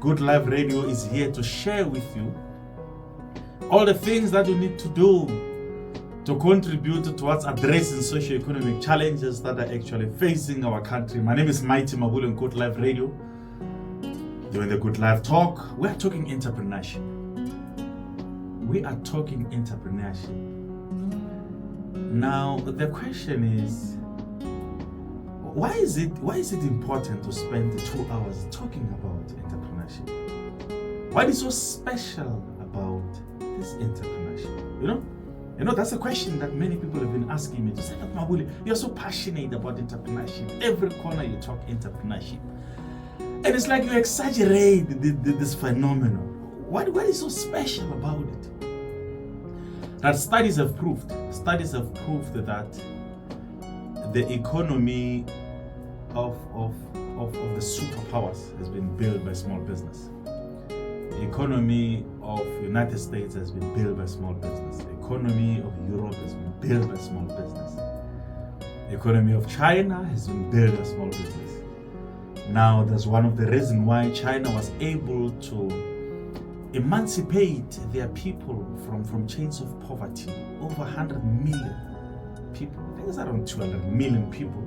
Good Life Radio is here to share with you all the things that you need to do to contribute towards addressing socio-economic challenges that are actually facing our country. My name is Mabule on Good Life Radio. During the Good Life Talk, we're talking entrepreneurship. We are talking entrepreneurship. Now, the question is, why is it important to spend 2 hours talking about entrepreneurship? What is so special about this entrepreneurship? You know, that's a question that many people have been asking me. To say, Mabule, you're so passionate about entrepreneurship. Every corner you talk entrepreneurship. And it's like you exaggerate this phenomenon. What is so special about it? That studies have proved that the economy of the superpowers has been built by small business. The economy of the United States has been built by small business. The economy of Europe has been built by small business. The economy of China has been built by small business. Now, that's one of the reasons why China was able to emancipate their people from chains of poverty. Over 100 million people, I think it's around 200 million people,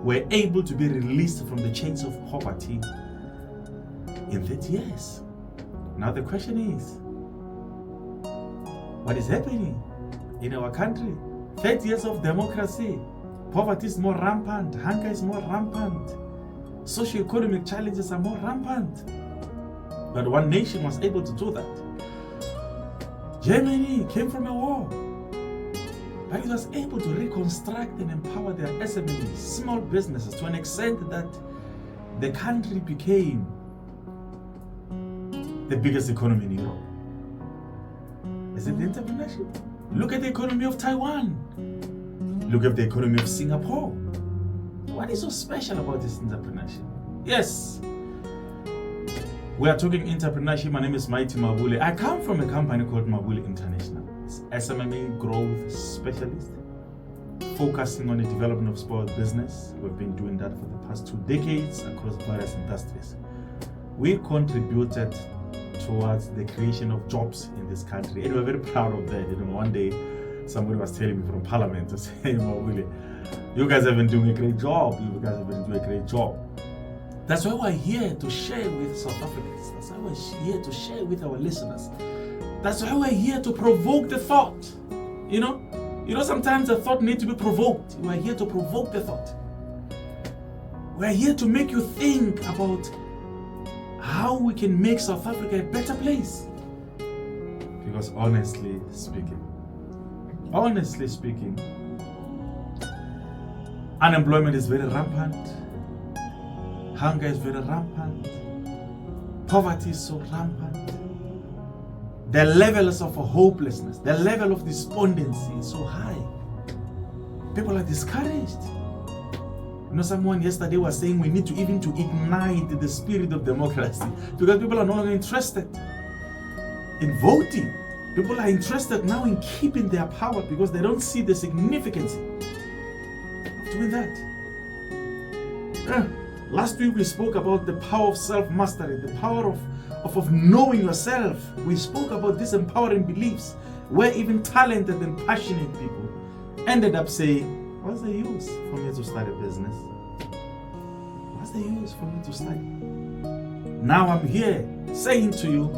were able to be released from the chains of poverty in 30 years. Now the question is, what is happening in our country? 30 years of democracy, poverty is more rampant, hunger is more rampant, socio-economic challenges are more rampant. But one nation was able to do that. Germany came from a war, but it was able to reconstruct and empower their SMEs, small businesses, to an extent that the country became the biggest economy in Europe. Is it the entrepreneurship? Look at the economy of Taiwan. Look at the economy of Singapore. What is so special about this entrepreneurship? Yes, we are talking entrepreneurship. My name is Mabule. I come from a company called Mabule International. It's SMME growth specialist, focusing on the development of small business. We've been doing that for the past 2 decades across various industries. We contributed towards the creation of jobs in this country, and we're very proud of that. One day somebody was telling me from Parliament to say, Mabule, you guys have been doing a great job. You guys have been doing a great job. That's why we're here to share with South Africans. That's why we're here to share with our listeners. That's why we're here to provoke the thought. You know, sometimes the thought needs to be provoked. We're here to provoke the thought. We're here to make you think about how we can make South Africa a better place. Because honestly speaking, unemployment is very rampant. Hunger is very rampant. Poverty is so rampant. The levels of hopelessness, the level of despondency is so high. People are discouraged. Someone yesterday was saying we need to ignite the spirit of democracy, because people are no longer interested in voting. People are interested now in keeping their power because they don't see the significance of doing that. Last week we spoke about the power of self-mastery, the power of knowing yourself. We spoke about these empowering beliefs where even talented and passionate people ended up saying, what's the use for me to start a business? What's the use for me to study? Now I'm here saying to you,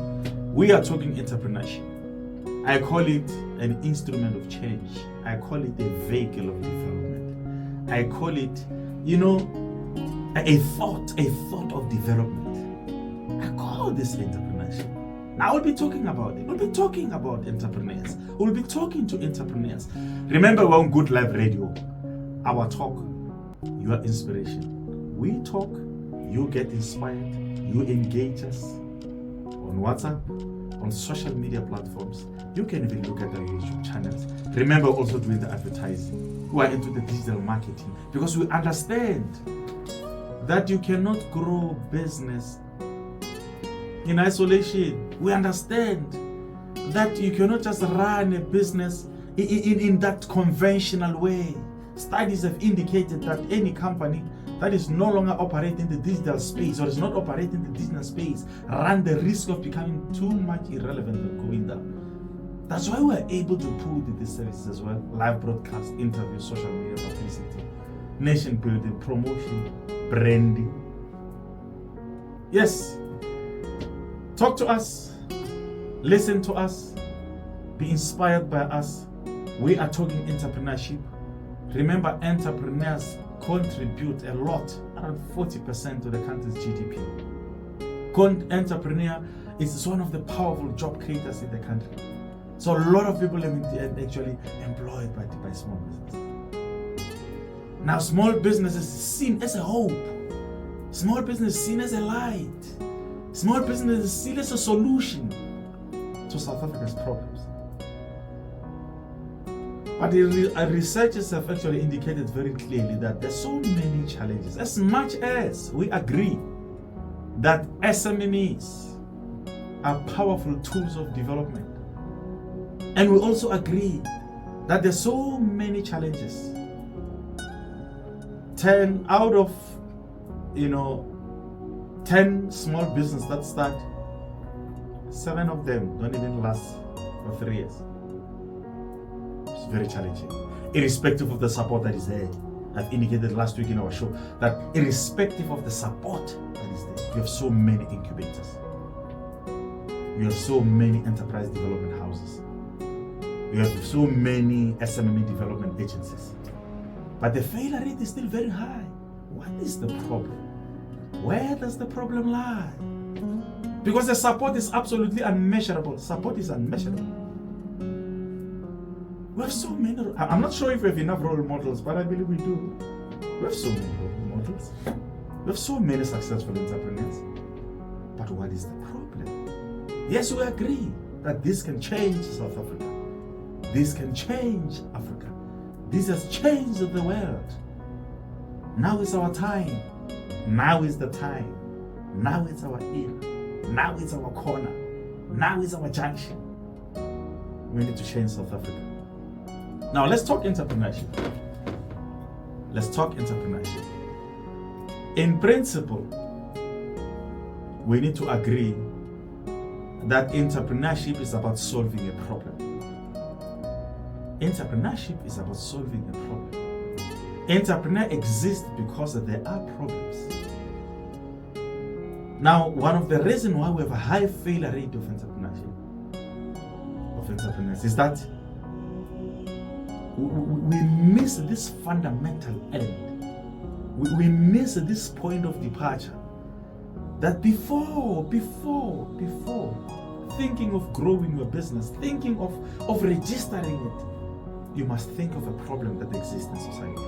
we are talking entrepreneurship. I call it an instrument of change. I call it a vehicle of development. I call it, a thought of development. I call this entrepreneurship. Now we'll be talking about it. We'll be talking about entrepreneurs. We'll be talking to entrepreneurs. Remember, we're on Good Life Radio. Our talk, your inspiration. We talk, you get inspired, you engage us on WhatsApp, on social media platforms. You can even look at our YouTube channels. Remember, also doing the advertising. We are into the digital marketing because we understand that you cannot grow business in isolation. We understand that you cannot just run a business in that conventional way. Studies have indicated that any company that is no longer operating the digital space or is not operating the digital space run the risk of becoming too much irrelevant and going down. That's why we're able to put these services as well: live broadcast, interviews, social media publicity, nation building, promotion, branding. Yes, talk to us, listen to us, be inspired by us. We are talking entrepreneurship. Remember, entrepreneurs contribute a lot, around 40% of the country's GDP. Entrepreneur is one of the powerful job creators in the country. So a lot of people are actually employed by small businesses. Now, small businesses is seen as a hope. Small business is seen as a light. Small business is seen as a solution to South Africa's problems. But researchers have actually indicated very clearly that there's so many challenges. As much as we agree that SMMEs are powerful tools of development, and we also agree that there's so many challenges. 10 out of 10 small businesses that start, 7 of them don't even last for 3 years. It's very challenging, irrespective of the support that is there. I've indicated last week in our show that irrespective of the support that is there, you have so many incubators, you have so many enterprise development houses, you have so many SMME development agencies, but the failure rate is still very high. What is the problem? Where does the problem lie? Because the support is absolutely unmeasurable. Support is unmeasurable. We have so many. I'm not sure if we have enough role models, but I believe we do. We have so many role models. We have so many successful entrepreneurs. But what is the problem? Yes, we agree that this can change South Africa. This can change Africa. This has changed the world. Now is our time. Now is the time. Now is our era. Now is our corner. Now is our junction. We need to change South Africa. Now let's talk entrepreneurship. Let's talk entrepreneurship. In principle, we need to agree that entrepreneurship is about solving a problem. Entrepreneurship is about solving a problem. Entrepreneur exists because there are problems. Now, one of the reasons why we have a high failure rate of entrepreneurs is that we miss this fundamental end. We miss this point of departure. That before thinking of growing your business, thinking of registering it, you must think of a problem that exists in society.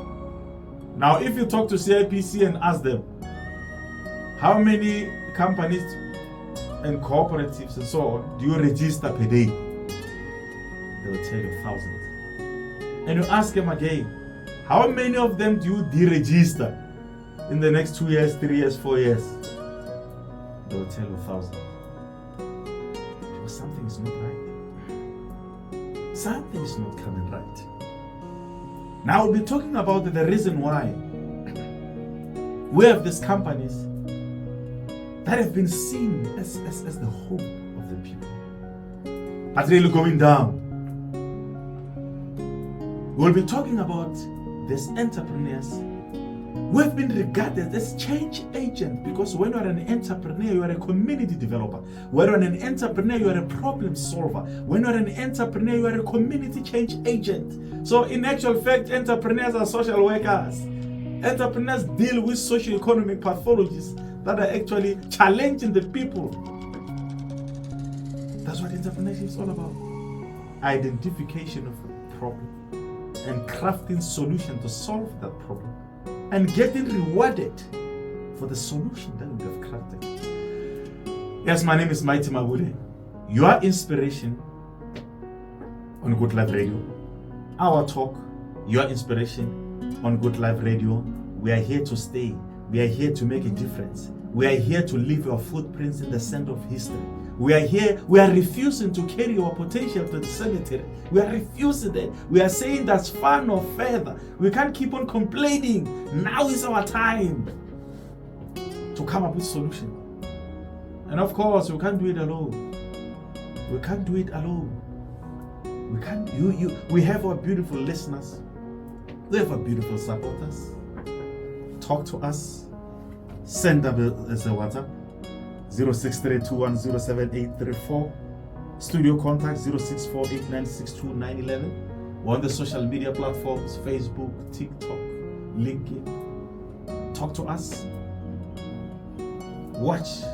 Now, if you talk to CIPC and ask them, how many companies and cooperatives and so on do you register per day? They will tell you thousands. And you ask them again, how many of them do you deregister in the next 2 years, 3 years, 4 years? They will tell you thousands. Because something is not right. Something is not coming right. Now we'll be talking about the reason why we have these companies that have been seen as the hope of the people, but really going down. We'll be talking about these entrepreneurs who have been regarded as change agents, because when you're an entrepreneur, you are a community developer. When you're an entrepreneur, you are a problem solver. When you're an entrepreneur, you are a community change agent. So in actual fact, entrepreneurs are social workers. Entrepreneurs deal with socio-economic pathologies that are actually challenging the people. That's what entrepreneurship is all about. Identification of a problem and crafting solution to solve that problem, and getting rewarded for the solution that we have crafted. Yes, my name is Mighty Mabule. Your inspiration on Good Life Radio. Our talk, your inspiration on Good Life Radio. We are here to stay. We are here to make a difference. We are here to leave our footprints in the sand of history. We are here, we are refusing to carry our potential to the cemetery. We are refusing it. We are saying that's far no further. We can't keep on complaining. Now is our time to come up with solution. And of course, we can't do it alone. We can't do it alone. We can't. We have our beautiful listeners. We have our beautiful supporters. Talk to us. Send them as a WhatsApp. 0632107834. Studio contact 0648962911. We're on the social media platforms, Facebook, TikTok, LinkedIn. Talk to us. Watch.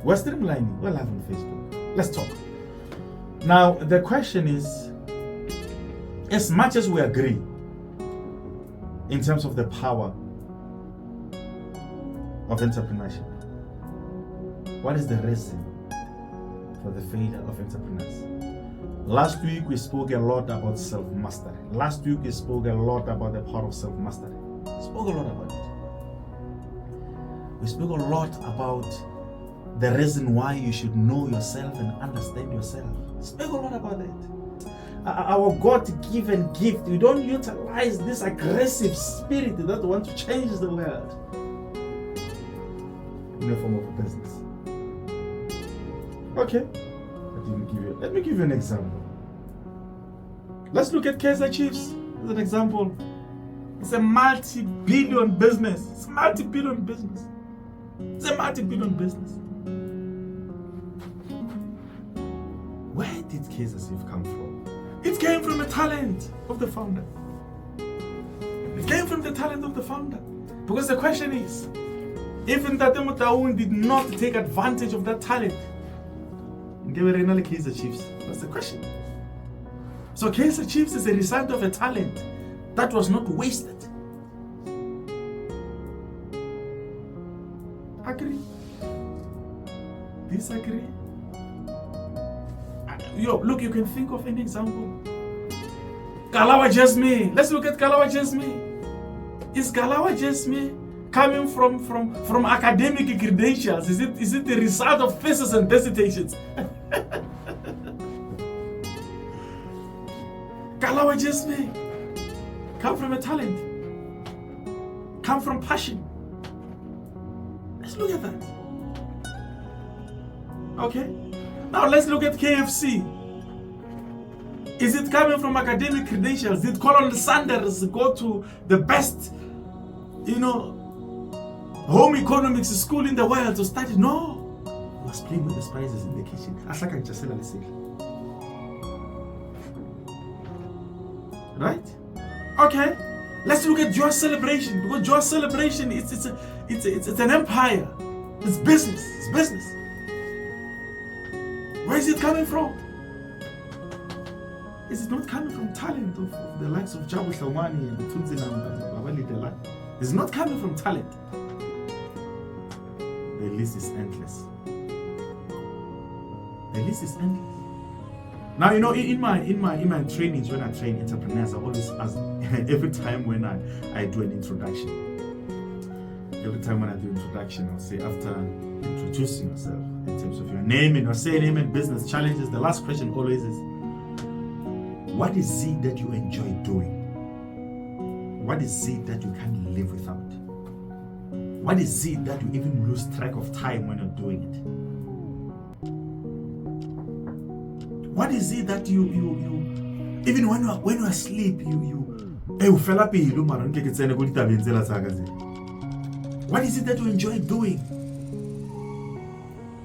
We're streamlining. We're live on Facebook. Let's talk. Now, the question is, as much as we agree in terms of the power of entrepreneurship, what is the reason for the failure of entrepreneurs? Last week we spoke a lot about self-mastery. Last week we spoke a lot about the power of self-mastery. We spoke a lot about it. We spoke a lot about the reason why you should know yourself and understand yourself. We spoke a lot about that. Our God-given gift, we don't utilize this aggressive spirit that wants to change the world in the form of a business. Okay, let me give you an example. Let's look at Kaiser Chiefs as an example. It's a multi-billion business. It's a multi-billion business. It's a multi-billion business. Where did Kaiser Chiefs come from? It came from the talent of the founder. It came from the talent of the founder. Because the question is, even that Mutaun did not take advantage of that talent, Kaiser Chiefs. That's the question. So Kaiser Chiefs is a result of a talent that was not wasted. Agree? Disagree? Look, you can think of an example. Kalawa Jasmine. Let's look at Kalawa Jasmine. Is Kalawa Jasmine coming from academic credentials? Is it the result of thesis and dissertations? Kalawa Jasmine come from a talent, come from passion. Let's look at that. Okay, now let's look at KFC. Is it coming from academic credentials? Did Colonel Sanders go to the best, home economics school in the world to study? No. He was playing with the spices in the kitchen. Right? Okay. Let's look at Joy Celebration, because Joy Celebration it's an empire. It's business. It's business. Where is it coming from? Is it not coming from talent of the likes of Jabu Shalmani and Tunzinam and Babali Dela? It's not coming from talent. The list is endless. The list is endless. Now, in my trainings, when I train entrepreneurs, I always ask, every time when I do an introduction, I'll say, after introducing yourself in terms of your name and your surname and business challenges, the last question always is, what is it that you enjoy doing? What is it that you can't live without? What is it that you even lose track of time when you're doing it? What is it that you even when you are asleep, what is it that you enjoy doing?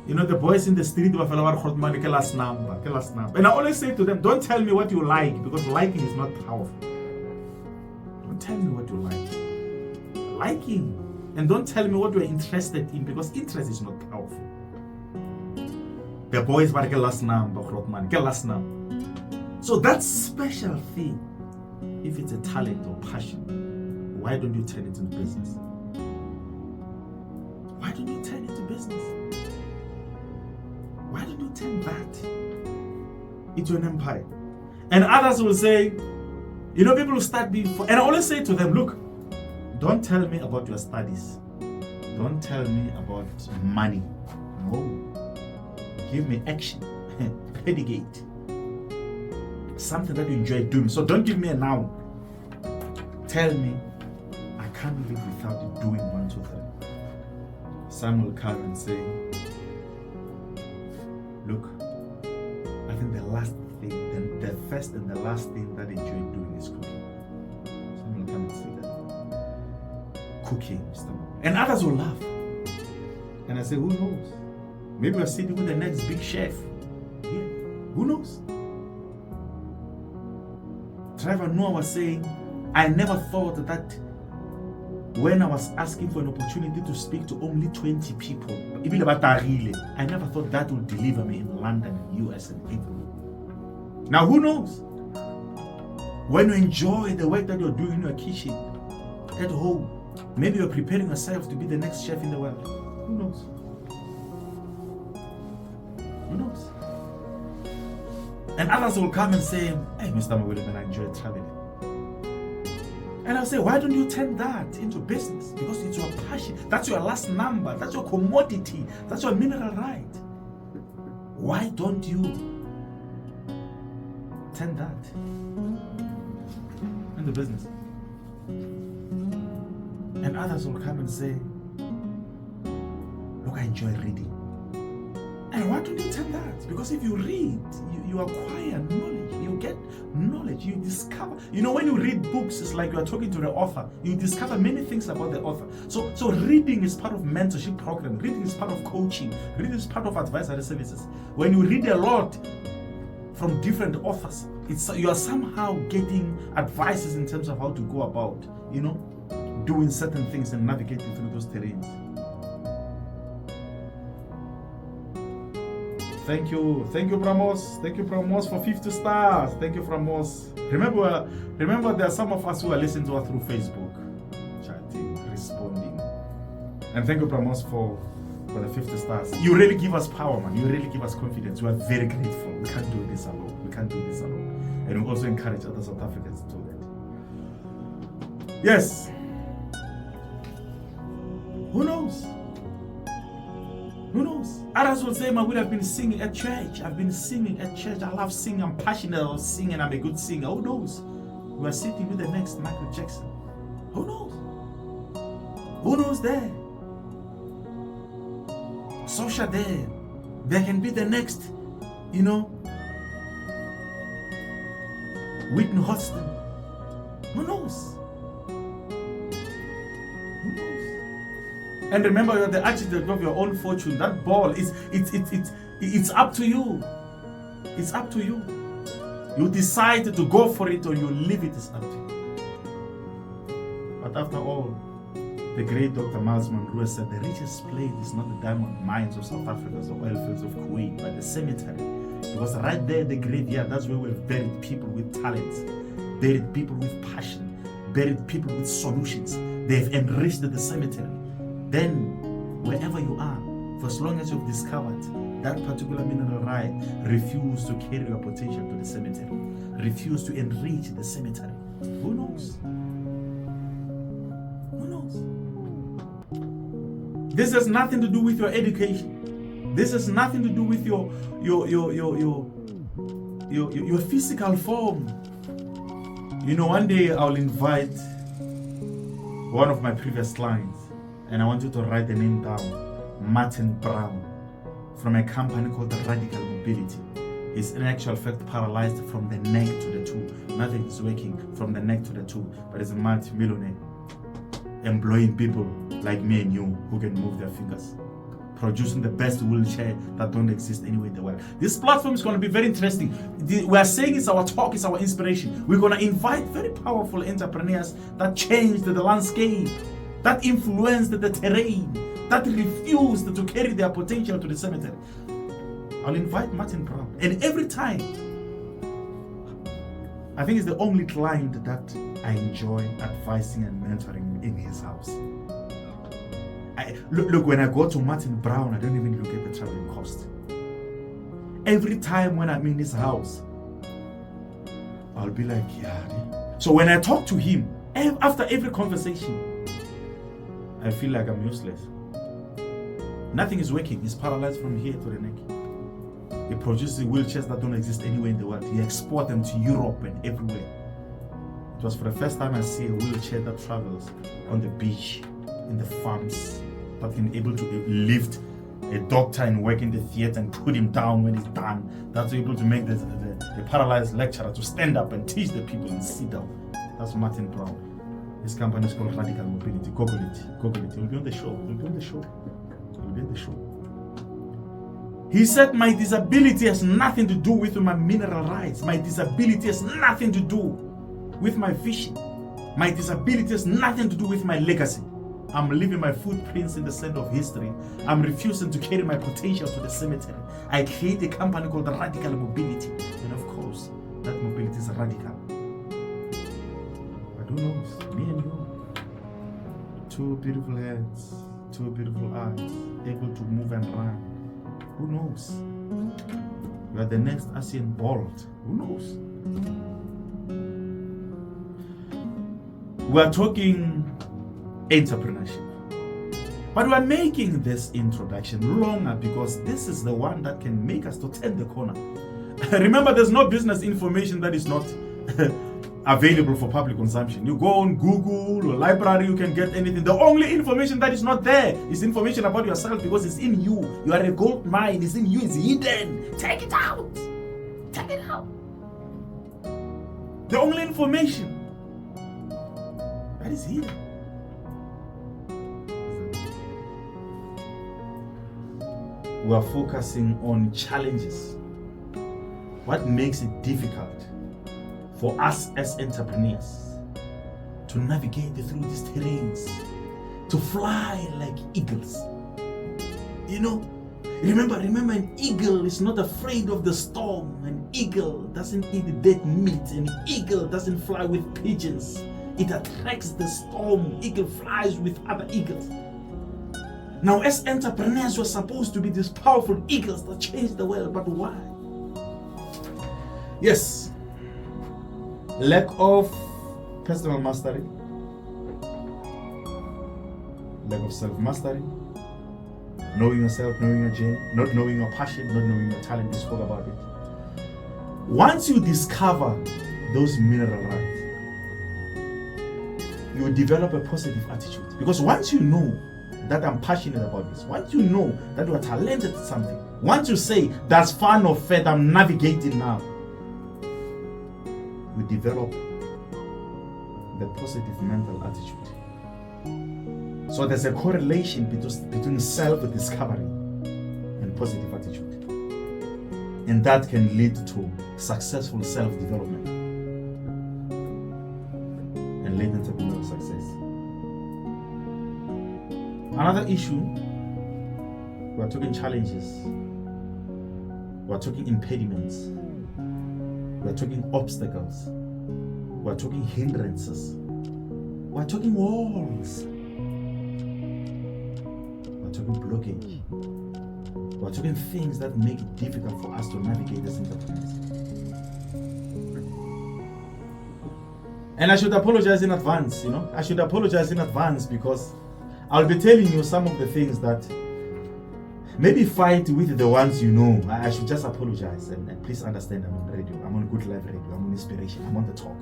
The boys in the street were last number. And I always say to them, don't tell me what you like, because liking is not powerful. Don't tell me what you like. Liking. And don't tell me what you're interested in, because interest is not powerful. The boys were last number. So that special thing, if it's a talent or passion, why don't you turn it into business? Why don't you turn it into business? Why don't you turn that into an empire? And others will say, people will start before. And I always say to them, look, don't tell me about your studies. Don't tell me about money. No. Give me action. Predicate. Something that you enjoy doing. So don't give me a noun. Tell me, I can't live without it doing 1, 2, 3. Son will come and say, look, I think the last thing, the first and the last thing that I enjoy doing is cooking. Son will come and say that. Cooking, Mr. Mabule. And others will laugh. And I say, who knows? Maybe we're sitting with the next big chef. Yeah, who knows? Trevor Noah was saying, I never thought that when I was asking for an opportunity to speak to only 20 people, even about Tarile, I never thought that would deliver me in London, US, and England. Now, who knows? When you enjoy the work that you're doing in your kitchen, at home, maybe you're preparing yourself to be the next chef in the world. Who knows? Who knows? And others will come and say, hey, Mr. Mabule, I enjoy traveling. And I'll say, why don't you turn that into business? Because it's your passion. That's your last number. That's your commodity. That's your mineral right. Why don't you turn that into business? And others will come and say, look, I enjoy reading. And why don't you turn that? Because if you read, you acquire knowledge. You get knowledge. You discover. You know, when you read books, it's like you are talking to the author. You discover many things about the author. So reading is part of mentorship program. Reading is part of coaching. Reading is part of advisory services. When you read a lot from different authors, you are somehow getting advices in terms of how to go about, doing certain things and navigating through those terrains. Thank you, Bramos. Thank you, Bramos, for 50 stars. Thank you, Bramos. Remember, there are some of us who are listening to us through Facebook, chatting, responding. And thank you, Bramos, for the 50 stars. You really give us power, man. You really give us confidence. We are very grateful. We can't do this alone. We can't do this alone. And we also encourage other South Africans to do that. Yes. Who knows? Who knows? Others will say, Mabule, I've been singing at church. I've been singing at church. I love singing. I'm passionate about singing. I'm a good singer. Who knows? We are sitting with the next Michael Jackson. Who knows? Who knows there? Sosha there. There can be the next, Whitney Houston. Who knows? And remember, you're the architect of your own fortune. That ball it's up to you. It's up to you. You decide to go for it or you leave it. It's up to you. But after all, the great Dr. Miles Monroe said the richest place is not the diamond mines of South Africa or oil fields of Kuwait, but the cemetery. Because right there, the graveyard, that's where we've buried people with talents, buried people with passion, buried people with solutions. They've enriched the cemetery. Then, wherever you are, for as long as you've discovered that particular mineral right, refuse to carry your potential to the cemetery. Refuse to enrich the cemetery. Who knows? Who knows? This has nothing to do with your education. This has nothing to do with your physical form. One day I'll invite one of my previous clients, and I want you to write the name down, Martin Brown, from a company called Radical Mobility. He's in actual fact paralyzed from the neck to the toe. Nothing is working from the neck to the toe, but he's a multi-millionaire, employing people like me and you who can move their fingers, producing the best wheelchair that don't exist anywhere in the world. This platform is going to be very interesting. We are saying it's our talk, it's our inspiration. We're going to invite very powerful entrepreneurs that changed the landscape, that influenced the terrain, that refused to carry their potential to the cemetery. I'll invite Martin Brown. And every time, I think it's the only client that I enjoy advising and mentoring in his house. Look, when I go to Martin Brown, I don't even look at the traveling cost. Every time when I'm in his house, I'll be like, yeah. So when I talk to him, after every conversation, I feel like I'm useless. Nothing is working. He's paralyzed from here to the neck. He produces wheelchairs that don't exist anywhere in the world. He exports them to Europe and everywhere. It was for the first time I see a wheelchair that travels on the beach, in the farms, that can able to lift a doctor and work in the theater and put him down when he's done. That's able to make the paralyzed lecturer to stand up and teach the people and sit down. That's Martin Brown. His company is called Radical Mobility. Google it. Google it. It will be on the show. It will be on the show. It will be on the show. He said, my disability has nothing to do with my mineral rights. My disability has nothing to do with my fishing. My disability has nothing to do with my legacy. I'm leaving my footprints in the sand of history. I'm refusing to carry my potential to the cemetery. I create a company called Radical Mobility. And of course, that mobility is radical. But who knows? Me and you. Two beautiful heads, two beautiful eyes, able to move and run. Who knows? You are the next Asian Bolt. Who knows? We are talking entrepreneurship. But we are making this introduction longer because this is the one that can make us to turn the corner. Remember, there's no business information that is not available for public consumption. You go on Google or library, you can get anything. The only information that is not there is information about yourself because it's in you. You are a gold mine. It's in you. It's hidden. Take it out. Take it out. The only information that is hidden. We are focusing on challenges. What makes it difficult for us as entrepreneurs to navigate through these terrains, to fly like eagles? You know, remember, an eagle is not afraid of the storm. An eagle doesn't eat dead meat. An eagle doesn't fly with pigeons. It attracts the storm. Eagle flies with other eagles. Now, as entrepreneurs, we're supposed to be these powerful eagles that change the world, but why? Yes, lack of personal mastery, lack of self-mastery, knowing yourself, knowing your journey, not knowing your passion, not knowing your talent. We spoke about it. Once you discover those mineral rights, you develop a positive attitude. Because once you know that I'm passionate about this, once you know that you are talented at something, once you say that's fun or fed, I'm navigating now, we develop the positive mental attitude. So there's a correlation between self-discovery and positive attitude. And that can lead to successful self-development and later entrepreneurial success. Another issue, we're talking challenges, we're talking impediments, we're talking obstacles, we're talking hindrances, we're talking walls, we're talking blockage, we're talking things that make it difficult for us to navigate this entrepreneurs. And I should apologize in advance, I should apologize in advance because I'll be telling you some of the things that maybe fight with the ones you know. I should just apologize and please understand I'm on radio. I'm on Good Life Radio. I'm on Inspiration. I'm on the talk.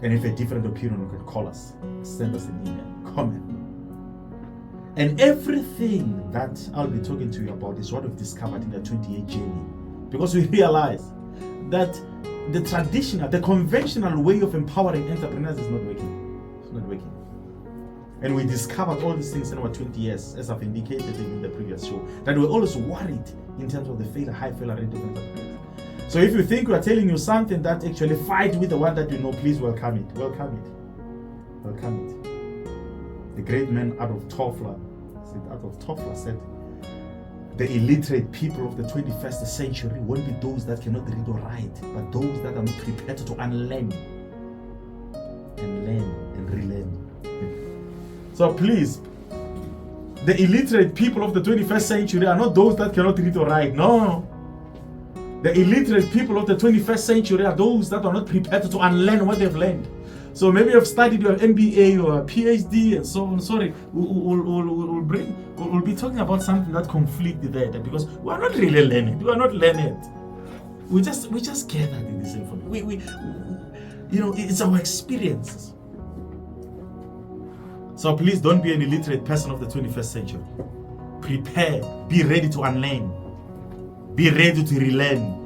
And if a different opinion, you can call us, send us an email, comment. And everything that I'll be talking to you about is what we've discovered in the 28 journey. Because we realize that the traditional, the conventional way of empowering entrepreneurs is not working. It's not working. And we discovered all these things in our 20 years, as I've indicated in the previous show, that we're always worried in terms of the high failure rate of entrepreneurs. So if you think we're telling you something that actually fight with the one that you know, please welcome it. Welcome it. Welcome it. The great man out of Tofla said, the illiterate people of the 21st century won't be those that cannot read or write, but those that are not prepared to unlearn and learn and relearn. So please, the illiterate people of the 21st century are not those that cannot read or write. No. The illiterate people of the 21st century are those that are not prepared to unlearn what they've learned. So maybe you've studied your MBA or a PhD and so on. Sorry, we'll be talking about something that conflicts there, because we are not really learned. We are not learned. We just gathered in this information. We it's our experiences. So please don't be an illiterate person of the 21st century. Prepare. Be ready to unlearn. Be ready to relearn.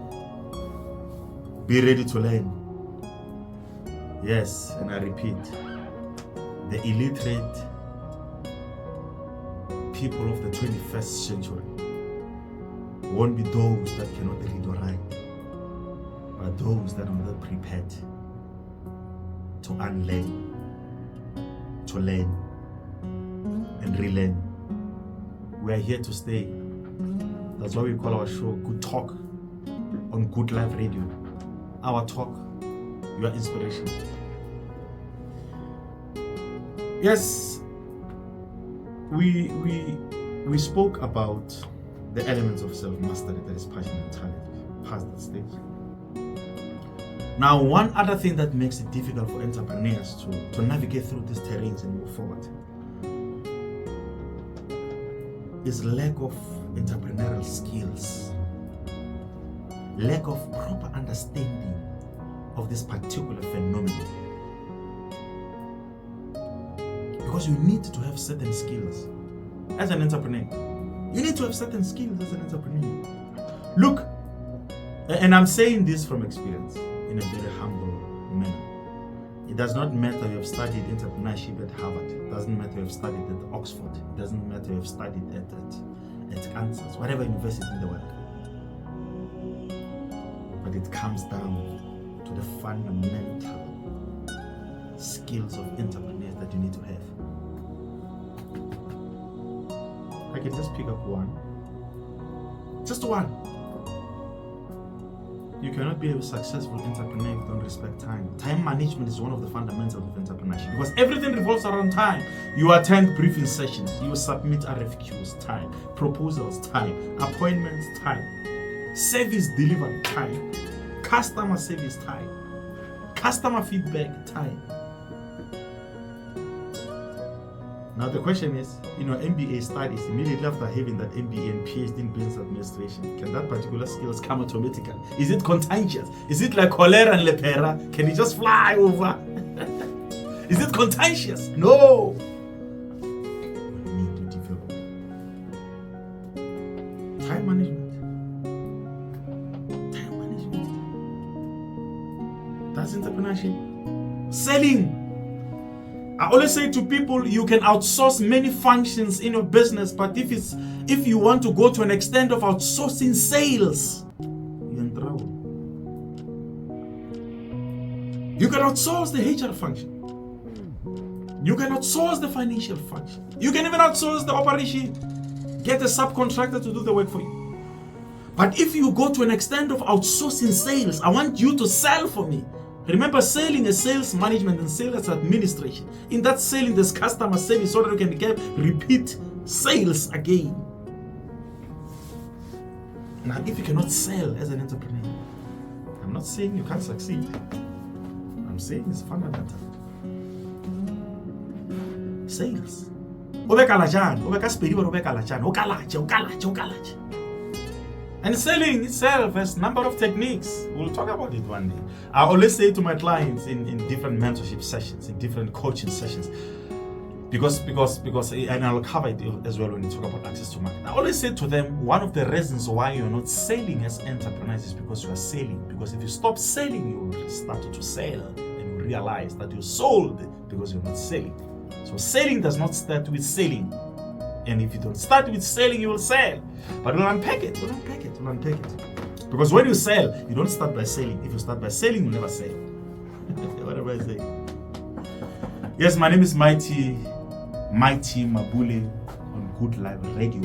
Be ready to learn. Yes, and I repeat, the illiterate people of the 21st century won't be those that cannot read or write, but those that are not prepared to unlearn, to learn, and relearn. We are here to stay. That's why we call our show Good Talk on Good Life Radio. Our talk, your inspiration. Yes, we spoke about the elements of self-mastery, that is passion and talent, past that stage. Now, one other thing that makes it difficult for entrepreneurs to navigate through these terrains and move forward is lack of entrepreneurial skills, lack of proper understanding of this particular phenomenon. Because you need to have certain skills as an entrepreneur. You need to have certain skills as an entrepreneur. Look, and I'm saying this from experience in a very humble manner. It does not matter you have studied entrepreneurship at Harvard. It doesn't matter you have studied at Oxford. It doesn't matter you have studied at Kansas, whatever university in the world. But it comes down to the fundamental skills of entrepreneurs that you need to have. I can just pick up one. Just one. You cannot be a successful entrepreneur if you don't respect time. Time management is one of the fundamentals of entrepreneurship, because everything revolves around time. You attend briefing sessions, you submit RFQs, time, proposals, time, appointments, time, service delivery, time, customer service, time, customer feedback, time. Now the question is, MBA studies, immediately after having that MBA and PhD in business administration, can that particular skills come automatically? Is it contagious? Is it like cholera and lepera? Can it just fly over? Is it contagious? No. We need to develop time management. Time management. That's entrepreneurship. Selling. I always say to people, you can outsource many functions in your business, but if you want to go to an extent of outsourcing sales, you're in trouble. You can outsource the HR function. You can outsource the financial function. You can even outsource the operation. Get a subcontractor to do the work for you. But if you go to an extent of outsourcing sales, I want you to sell for me. Remember, selling is sales management and sales administration. In that selling, there's customer service so that you can get repeat sales again. Now, if you cannot sell as an entrepreneur, I'm not saying you can't succeed. I'm saying it's fundamental. Sales. And selling itself has a number of techniques. We'll talk about it one day. I always say to my clients in different mentorship sessions, in different coaching sessions, because and I'll cover it as well when we talk about access to market. I always say to them, one of the reasons why you're not selling as entrepreneurs is because you are selling. Because if you stop selling, you will start to sell and you realize that you sold because you're not selling. So selling does not start with selling. And if you don't start with selling, you will sell. But we'll unpack it. Because when you sell, you don't start by selling. If you start by selling, you'll never sell. Whatever I say. Yes, my name is Mighty Mabule on Good Life Radio.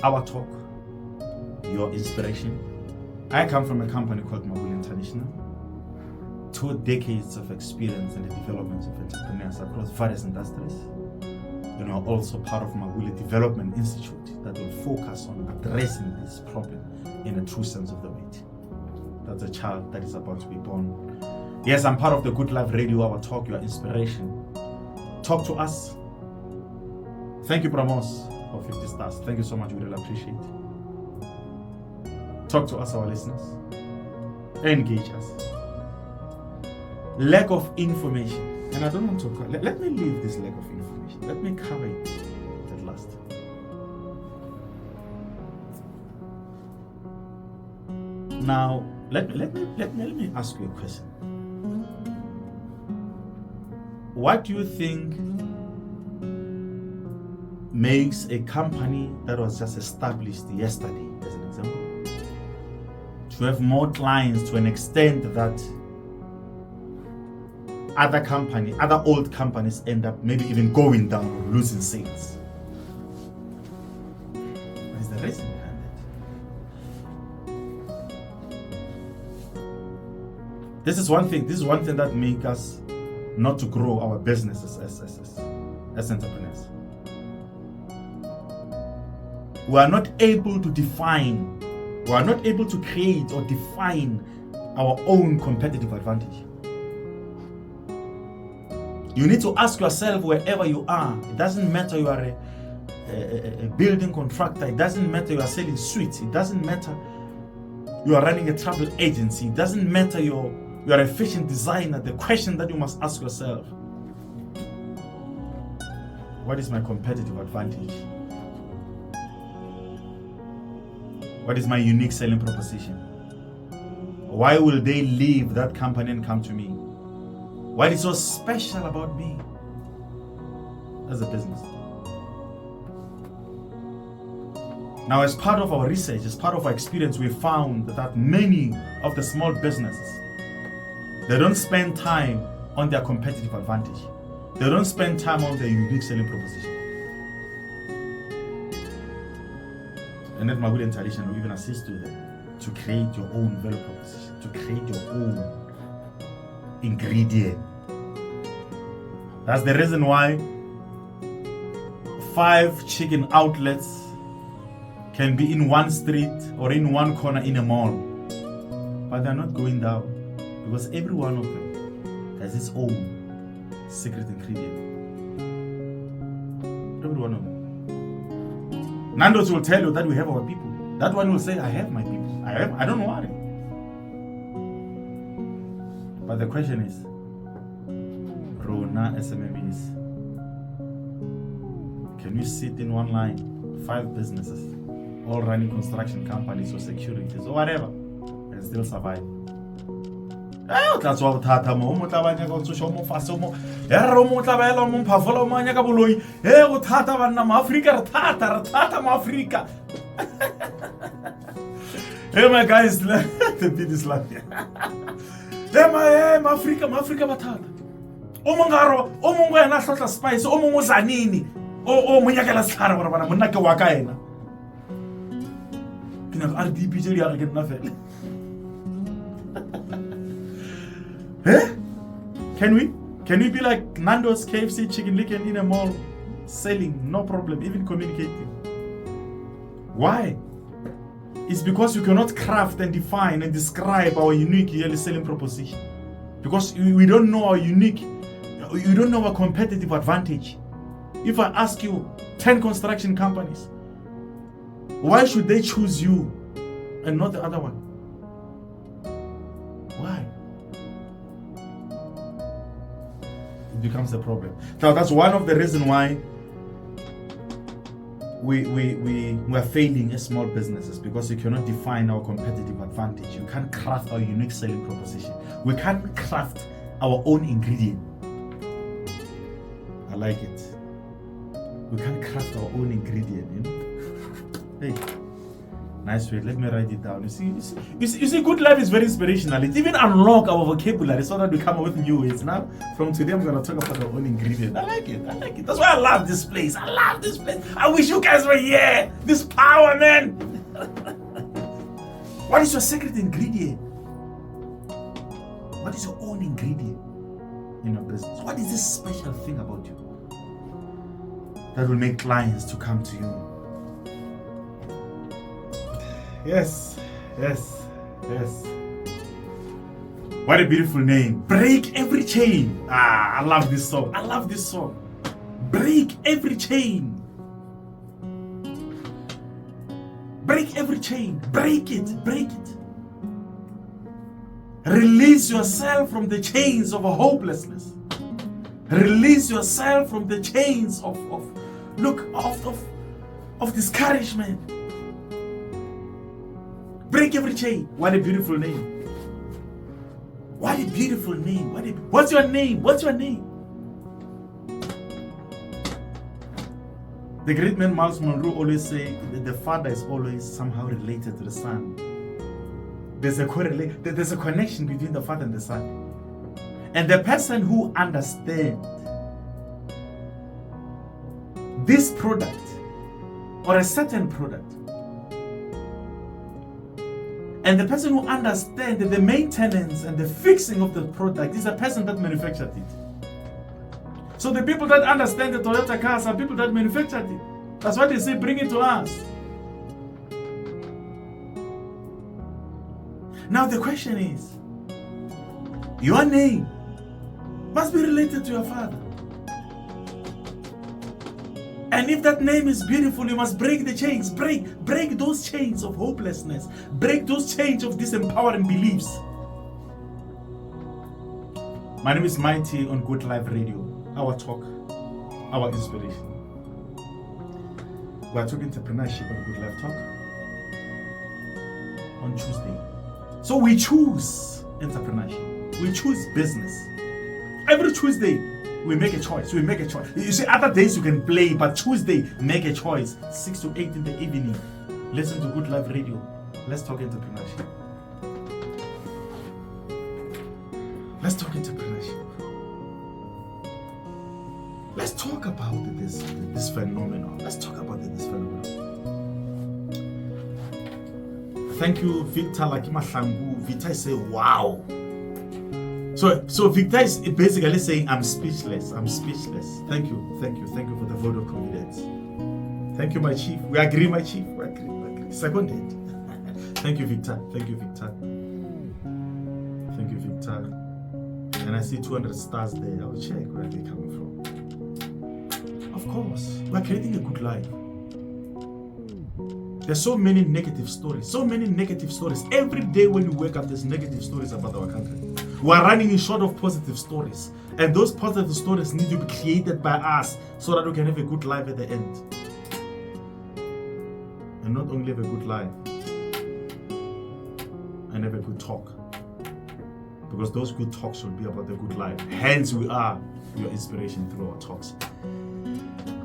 Our talk, your inspiration. I come from a company called Mabule International. 2 decades of experience in the development of entrepreneurs across various industries. Also part of Mabule Development Institute that will focus on addressing this problem in a true sense of the word. That's a child that is about to be born Yes, I'm part of the Good Life Radio, our talk, your inspiration. Talk to us. Thank you, Pramos, for 50 stars. Thank you so much. We really appreciate it. Talk to us, our listeners. Engage us. Lack of information. And I don't want to... Let me leave this lack of information. Let me cover it at last. Now, let me ask you a question. What do you think makes a company that was just established yesterday, as an example, to have more clients to an extent that other old companies end up maybe even going down or losing sales? What is the reason behind that? This is one thing that makes us not to grow our businesses as entrepreneurs. We are not able to define, we are not able to create or define our own competitive advantage. You need to ask yourself wherever you are. It doesn't matter you are a building contractor. It doesn't matter you are selling sweets. It doesn't matter you are running a travel agency. It doesn't matter you are a fashion designer. The question that you must ask yourself: what is my competitive advantage? What is my unique selling proposition? Why will they leave that company and come to me? What is so special about me as a business? Now, as part of our research, as part of our experience, we found that many of the small businesses, they don't spend time on their competitive advantage. They don't spend time on their unique selling proposition. And at Mabule and Tradition, we even assist you there to create your own value proposition, to create your own ingredient. That's the reason why 5 chicken outlets can be in one street or in one corner in a mall, but they're not going down, because every one of them has its own secret ingredient. Every one of them. Nando's will tell you that we have our people. That one will say, I have my people. I don't worry. But the question is, Rona SMMEs, can we sit in one line, 5 businesses, all running construction companies or securities or whatever, and still survive? That's what Tata Momo Tabanya goes to show more Fasomo, Eromo Tabella Mumpavola Manacabului, Eo Tata Vanam Africa, Tata Africa. Hey, my guys, the beat is like, hey, my Africa Batata. Omongaro, Omonga Sota Spice, Omozanini, Munyakala Sara, Munaka Wakaina. Can have RDP get nothing. Eh? Can we be like Nando's, KFC, Chicken Licken in a mall, selling, no problem, even communicating? Why? It's because you cannot craft and define and describe our unique yearly selling proposition. Because we don't know our unique, you don't know our competitive advantage. If I ask you 10 construction companies, why should they choose you and not the other one? Why? It becomes a problem. Now that's one of the reasons why we are failing as small businesses, because you cannot define our competitive advantage. You can't craft our unique selling proposition. We can't craft our own ingredient. I like it. We can't craft our own ingredient, you know? Hey, nice way. Let me write it down. You see, good life is very inspirational. It even unlock our vocabulary so that we come up with new words. Now, from today, I'm gonna talk about our own ingredient. I like it. That's why I love this place. I wish you guys were here. This power, man. What is your secret ingredient? What is your own ingredient in your business? What is this special thing about you that will make clients to come to you? Yes. What a beautiful name. Break every chain. I love this song. I love this song. Break every chain. Break every chain. Break it. Break it. Release yourself from the chains of hopelessness. Release yourself from the chains of discouragement. Break every chain. What a beautiful name. What a beautiful name. What's your name? What's your name? The great man Miles Monroe always say that the father is always somehow related to the son. There's a connection between the father and the son. And the person who understands this product or a certain product, and the person who understands the maintenance and the fixing of the product is a person that manufactured it. So the people that understand the Toyota cars are people that manufactured it. That's why they say, bring it to us. Now the question is, your name must be related to your father. And if that name is beautiful, you must break the chains. Break those chains of hopelessness. Break those chains of disempowering beliefs. My name is Mighty on Good Life Radio. Our talk, our inspiration. We are talking entrepreneurship on Good Life Talk on Tuesday. So we choose entrepreneurship. We choose business. Every Tuesday, we make a choice. We make a choice. You see, other days you can play, but Tuesday, make a choice. 6 to 8 in the evening. Listen to Good Life Radio. Let's talk entrepreneurship. Let's talk entrepreneurship. Let's talk about this phenomenon. Let's talk about this phenomenon. Thank you, Victor Lakimahlangu. Victor say, wow. So Victor is basically saying, I'm speechless. I'm speechless. Thank you for the vote of confidence. Thank you, my chief. We agree, my chief. We agree. Seconded. Thank you, Victor. And I see 200 stars there. I'll check where they're coming from. Of course, we're creating a good life. There's so many negative stories. Every day when you wake up, there's negative stories about our country. We are running short of positive stories. And those positive stories need to be created by us so that we can have a good life at the end. And not only have a good life, and have a good talk. Because those good talks will be about the good life. Hence, we are your inspiration through our talks.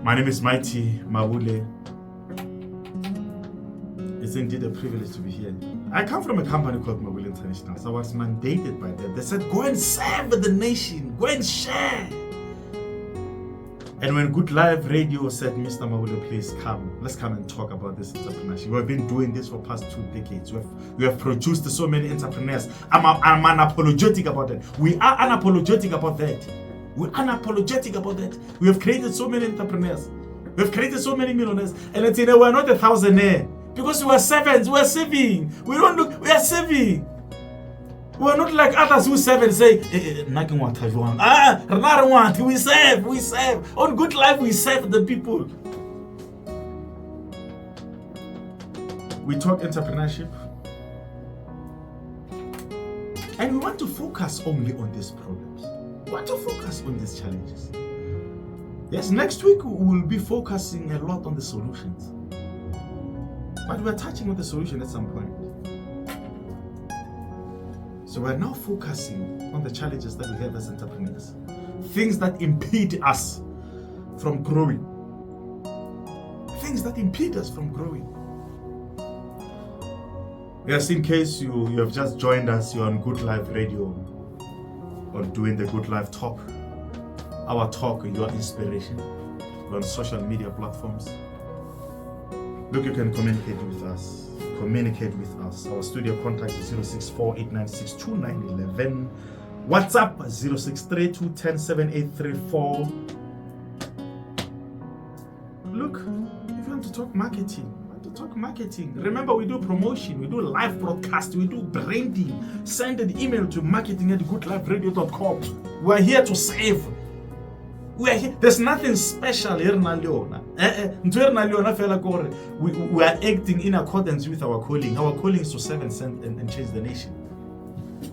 My name is Mighty Mabule. It's indeed a privilege to be here. I come from a company called Mabule International, so I was mandated by them. They said, go and serve the nation, go and share. And when Good Life Radio said, Mr. Mabule, please come, let's come and talk about this entrepreneurship. We have been doing this for past 2 decades. We have produced so many entrepreneurs. I'm unapologetic about that. We are unapologetic about that. We have created so many entrepreneurs. We have created so many millionaires. And let's say we are not a thousandaire. Because we are servants, we are saving. We are saving. We are not like others who serve and say, we serve. On Good Life, we serve the people. We talk entrepreneurship. And we want to focus only on these problems. We want to focus on these challenges. Yes, next week we will be focusing a lot on the solutions. But we're touching on the solution at some point. So we're now focusing on the challenges that we have as entrepreneurs. Things that impede us from growing. Yes, in case you have just joined us, you're on Good Life Radio or doing the Good Life Talk. Our talk, your inspiration. We're on social media platforms. Look, you can communicate with us. Our studio contact is 064-896-2911. WhatsApp 0632107834. Look, if you want to talk marketing, network marketing. Remember, we do promotion, we do live broadcast, we do branding. Send an email to marketing@goodliferadio.com. We're here to save. We are here. There's nothing special here na leona. We are acting in accordance with our calling. Our calling is to serve and send and change the nation.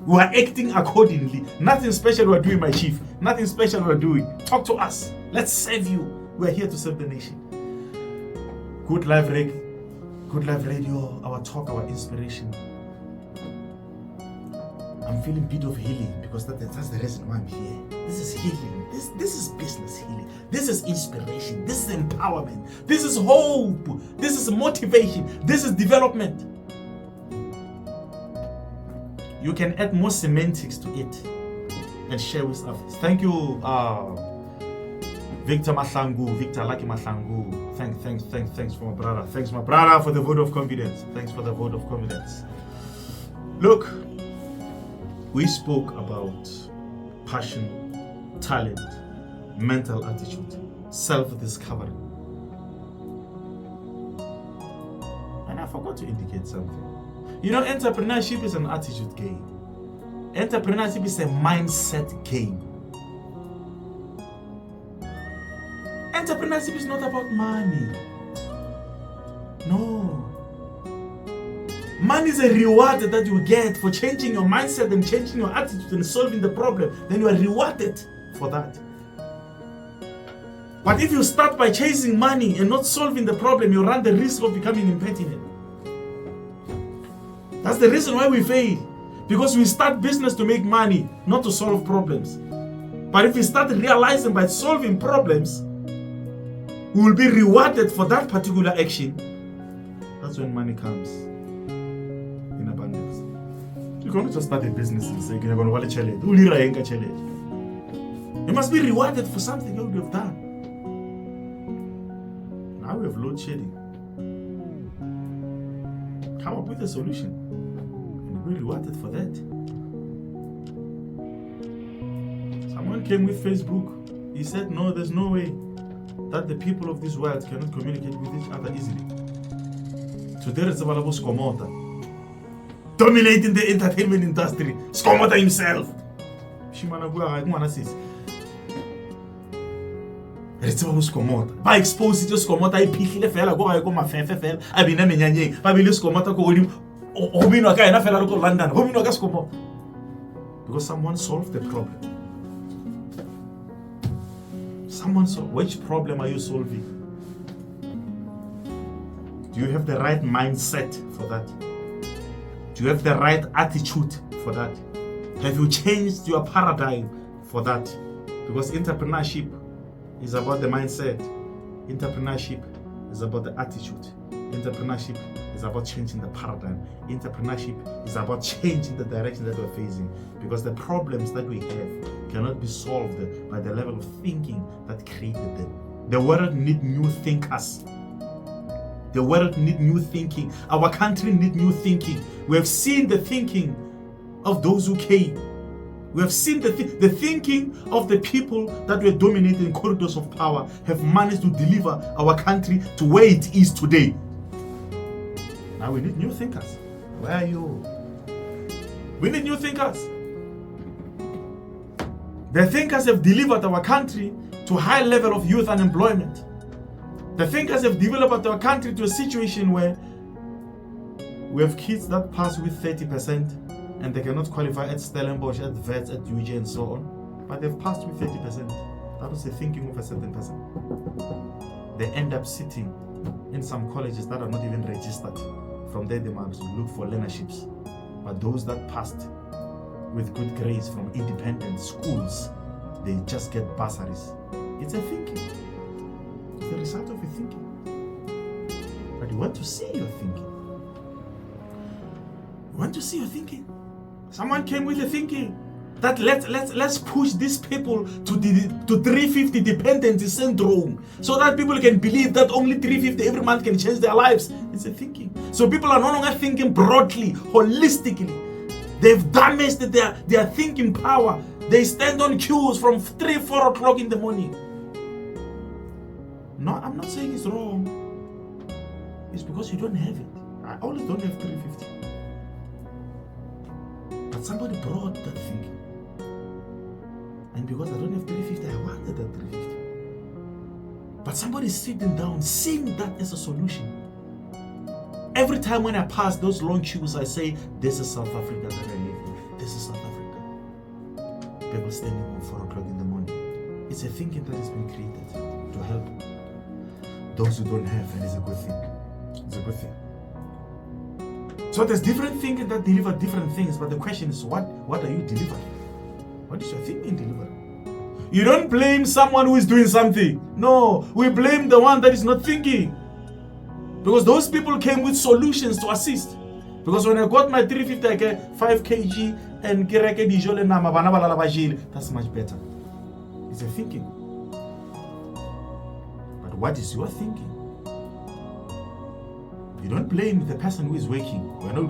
We are acting accordingly. Nothing special we're doing, my chief. Nothing special we're doing. Talk to us. Let's serve you. We're here to serve the nation. Good Life Radio, our talk, our inspiration. I'm feeling a bit of healing because that's the reason why I'm here. This is healing. This is business healing. This is inspiration. This is empowerment. This is hope. This is motivation. This is development. You can add more semantics to it and share with others. Thank you, Victor Lucky Mahlangu. Thanks for my brother. Thanks, my brother, for the vote of confidence. Thanks for the vote of confidence. Look, we spoke about passion, talent, mental attitude, self-discovery. And I forgot to indicate something. You know, entrepreneurship is an attitude game. Entrepreneurship is a mindset game. Entrepreneurship is not about money. No. Money is a reward that you get for changing your mindset and changing your attitude and solving the problem. Then you are rewarded for that. But if you start by chasing money and not solving the problem, you run the risk of becoming impertinent. That's the reason why we fail. Because we start business to make money, not to solve problems. But if we start realizing by solving problems, we will be rewarded for that particular action. That's when money comes in abundance. You can't just start a business and say, you're going to challenge. You must be rewarded for something you have done. Now we have load shedding. Come up with a solution and be rewarded for that. Someone came with Facebook. He said, no, there's no way that the people of this world cannot communicate with each other easily. Today it's about Skomota dominating the entertainment industry. Skomota himself. Ba expose to Skomota iphile fela go go mafefe fela a bina menyanyeng ba bile Skomota go godimo o binwa ka ena fela go London go binwa ka Skomota because someone solved the problem. Someone solved. Which problem are you solving? Do you have the right mindset for that? Do you have the right attitude for that? Have you changed your paradigm for that? Because entrepreneurship is about the mindset. Entrepreneurship is about the attitude. Entrepreneurship is about changing the paradigm. Entrepreneurship is about changing the direction that we're facing. Because the problems that we have cannot be solved by the level of thinking that created them. The world needs new thinkers. The world needs new thinking. Our country needs new thinking. We have seen the thinking of those who came. We have seen the thinking of the people that were dominating corridors of power have managed to deliver our country to where it is today. Now we need new thinkers. Where are you? We need new thinkers. The thinkers have delivered our country to a high level of youth unemployment. The thinkers have developed our country to a situation where we have kids that pass with 30% and they cannot qualify at Stellenbosch, at VETS, at UJ and so on. But they've passed with 30%. That was the thinking of a certain person. They end up sitting in some colleges that are not even registered. From there they must look for learnerships. But those that passed with good grades from independent schools, they just get bursaries. It's a thinking. It's the result of your thinking. But you want to see your thinking. You want to see your thinking. Someone came with a thinking that let's push these people to 350 dependency syndrome so that people can believe that only 350 every month can change their lives. It's a thinking. So people are no longer thinking broadly, holistically. They've damaged their thinking power. They stand on queues from 3-4 o'clock in the morning. No, I'm not saying it's wrong. It's because you don't have it. I always don't have 350. But somebody brought that thinking. And because I don't have 350, I wanted that 350. But somebody is sitting down, seeing that as a solution. Every time when I pass those long queues, I say, this is South Africa that I live in. This is South Africa. People standing on 4 o'clock in the morning. It's a thinking that has been created to help those who don't have, and it's a good thing. It's a good thing. So there's different thinking that deliver different things, but the question is, what are you delivering? What is your thinking delivering? You don't blame someone who is doing something. No, we blame the one that is not thinking. Because those people came with solutions to assist. Because when I got my 350, I get 5 kg and that's much better. It's a thinking. But what is your thinking? You don't blame the person who is working. We're not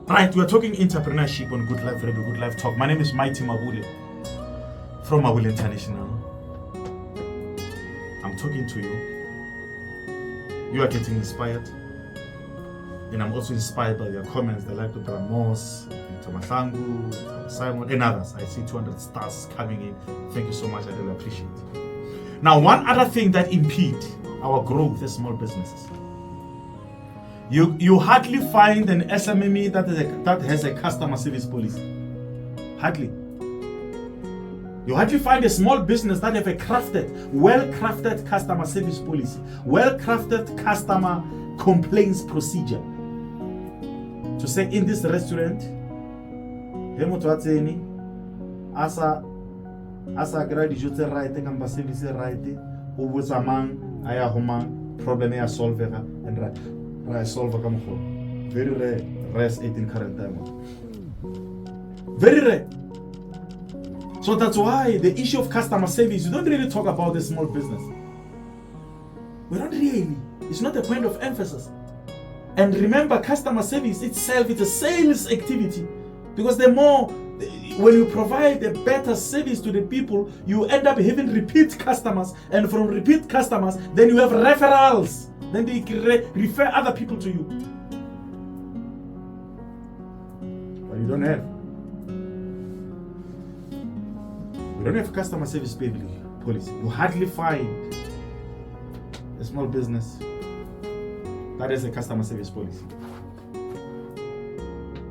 Right, we're talking entrepreneurship on Good Life Radio, Good Life Talk. My name is Mighty Mabule from Mabule International. I'm talking to you. You are getting inspired. And I'm also inspired by your comments. They like to Bramos, Tomasangu, Simon, and others. I see 200 stars coming in. Thank you so much. I really appreciate it. Now, one other thing that impedes our growth as small businesses. You hardly find an SMME that has a customer service policy. Hardly. You hardly find a small business that have a well-crafted customer service policy, well-crafted customer complaints procedure. To say in this restaurant, asa kira dijo tse right ka service right, o botsa mang aya homa problem ya solve and right solve ka mo. Very rare, res 18 current time. Very rare. So that's why the issue of customer service, you don't really talk about the small business. We don't really. It's not a point of emphasis. And remember, customer service itself is a sales activity. Because when you provide a better service to the people, you end up having repeat customers. And from repeat customers, then you have referrals. Then they refer other people to you. But you don't have. We don't have customer service policy. You hardly find a small business that has a customer service policy.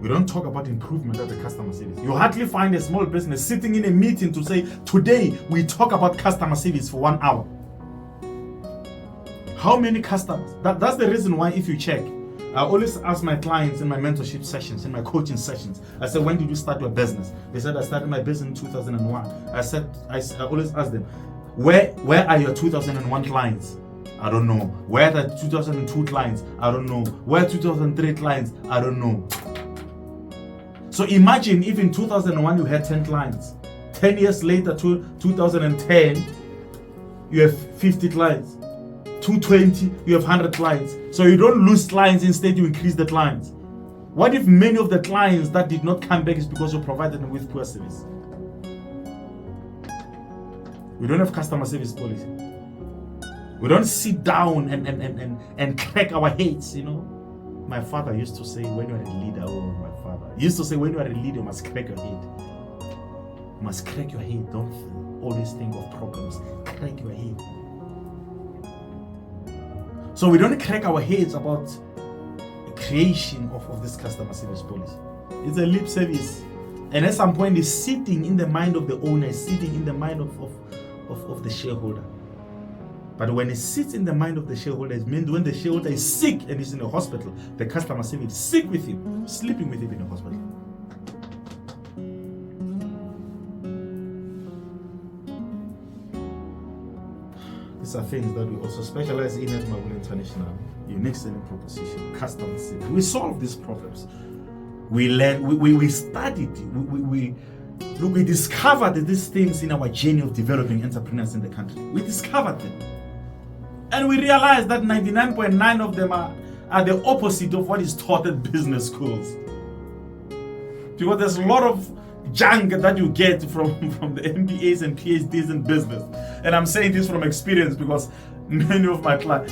We don't talk about improvement of the customer service. You hardly find a small business sitting in a meeting to say, today we talk about customer service for 1 hour. How many customers? That's the reason why, if you check, I always ask my clients in my mentorship sessions, in my coaching sessions, I said, when did you start your business? They said, I started my business in 2001. I always ask them, where are your 2001 clients? I don't know. Where are the 2002 clients? I don't know. Where are 2003 clients? I don't know. So imagine if in 2001 you had 10 clients. 10 years later, 2010, you have 50 clients. 220, you have 100 clients. So you don't lose clients, instead you increase the clients. What if many of the clients that did not come back is because you provided them with poor service? We don't have customer service policy. We don't sit down and crack our heads, you know. My father used to say, when you are a leader, my father used to say, when you are a leader, you must crack your head. You must crack your head. Don't always think of problems. Crack your head. So we don't crack our heads about the creation of this customer service policy. It's a lip service. And at some point, it's sitting in the mind of the owner, sitting in the mind of the shareholder. But when it sits in the mind of the shareholder, it means when the shareholder is sick and is in the hospital, the customer service is sick with him, sleeping with him in the hospital. These are things that we also specialize in at Mabule International. Unique selling proposition, customer service. We solve these problems. We learn, we studied, we discovered these things in our journey of developing entrepreneurs in the country. We discovered them. And we realized that 99.9% of them are the opposite of what is taught at business schools. Because there's a lot of junk that you get from the MBAs and PhDs in business. And I'm saying this from experience because Many of my clients,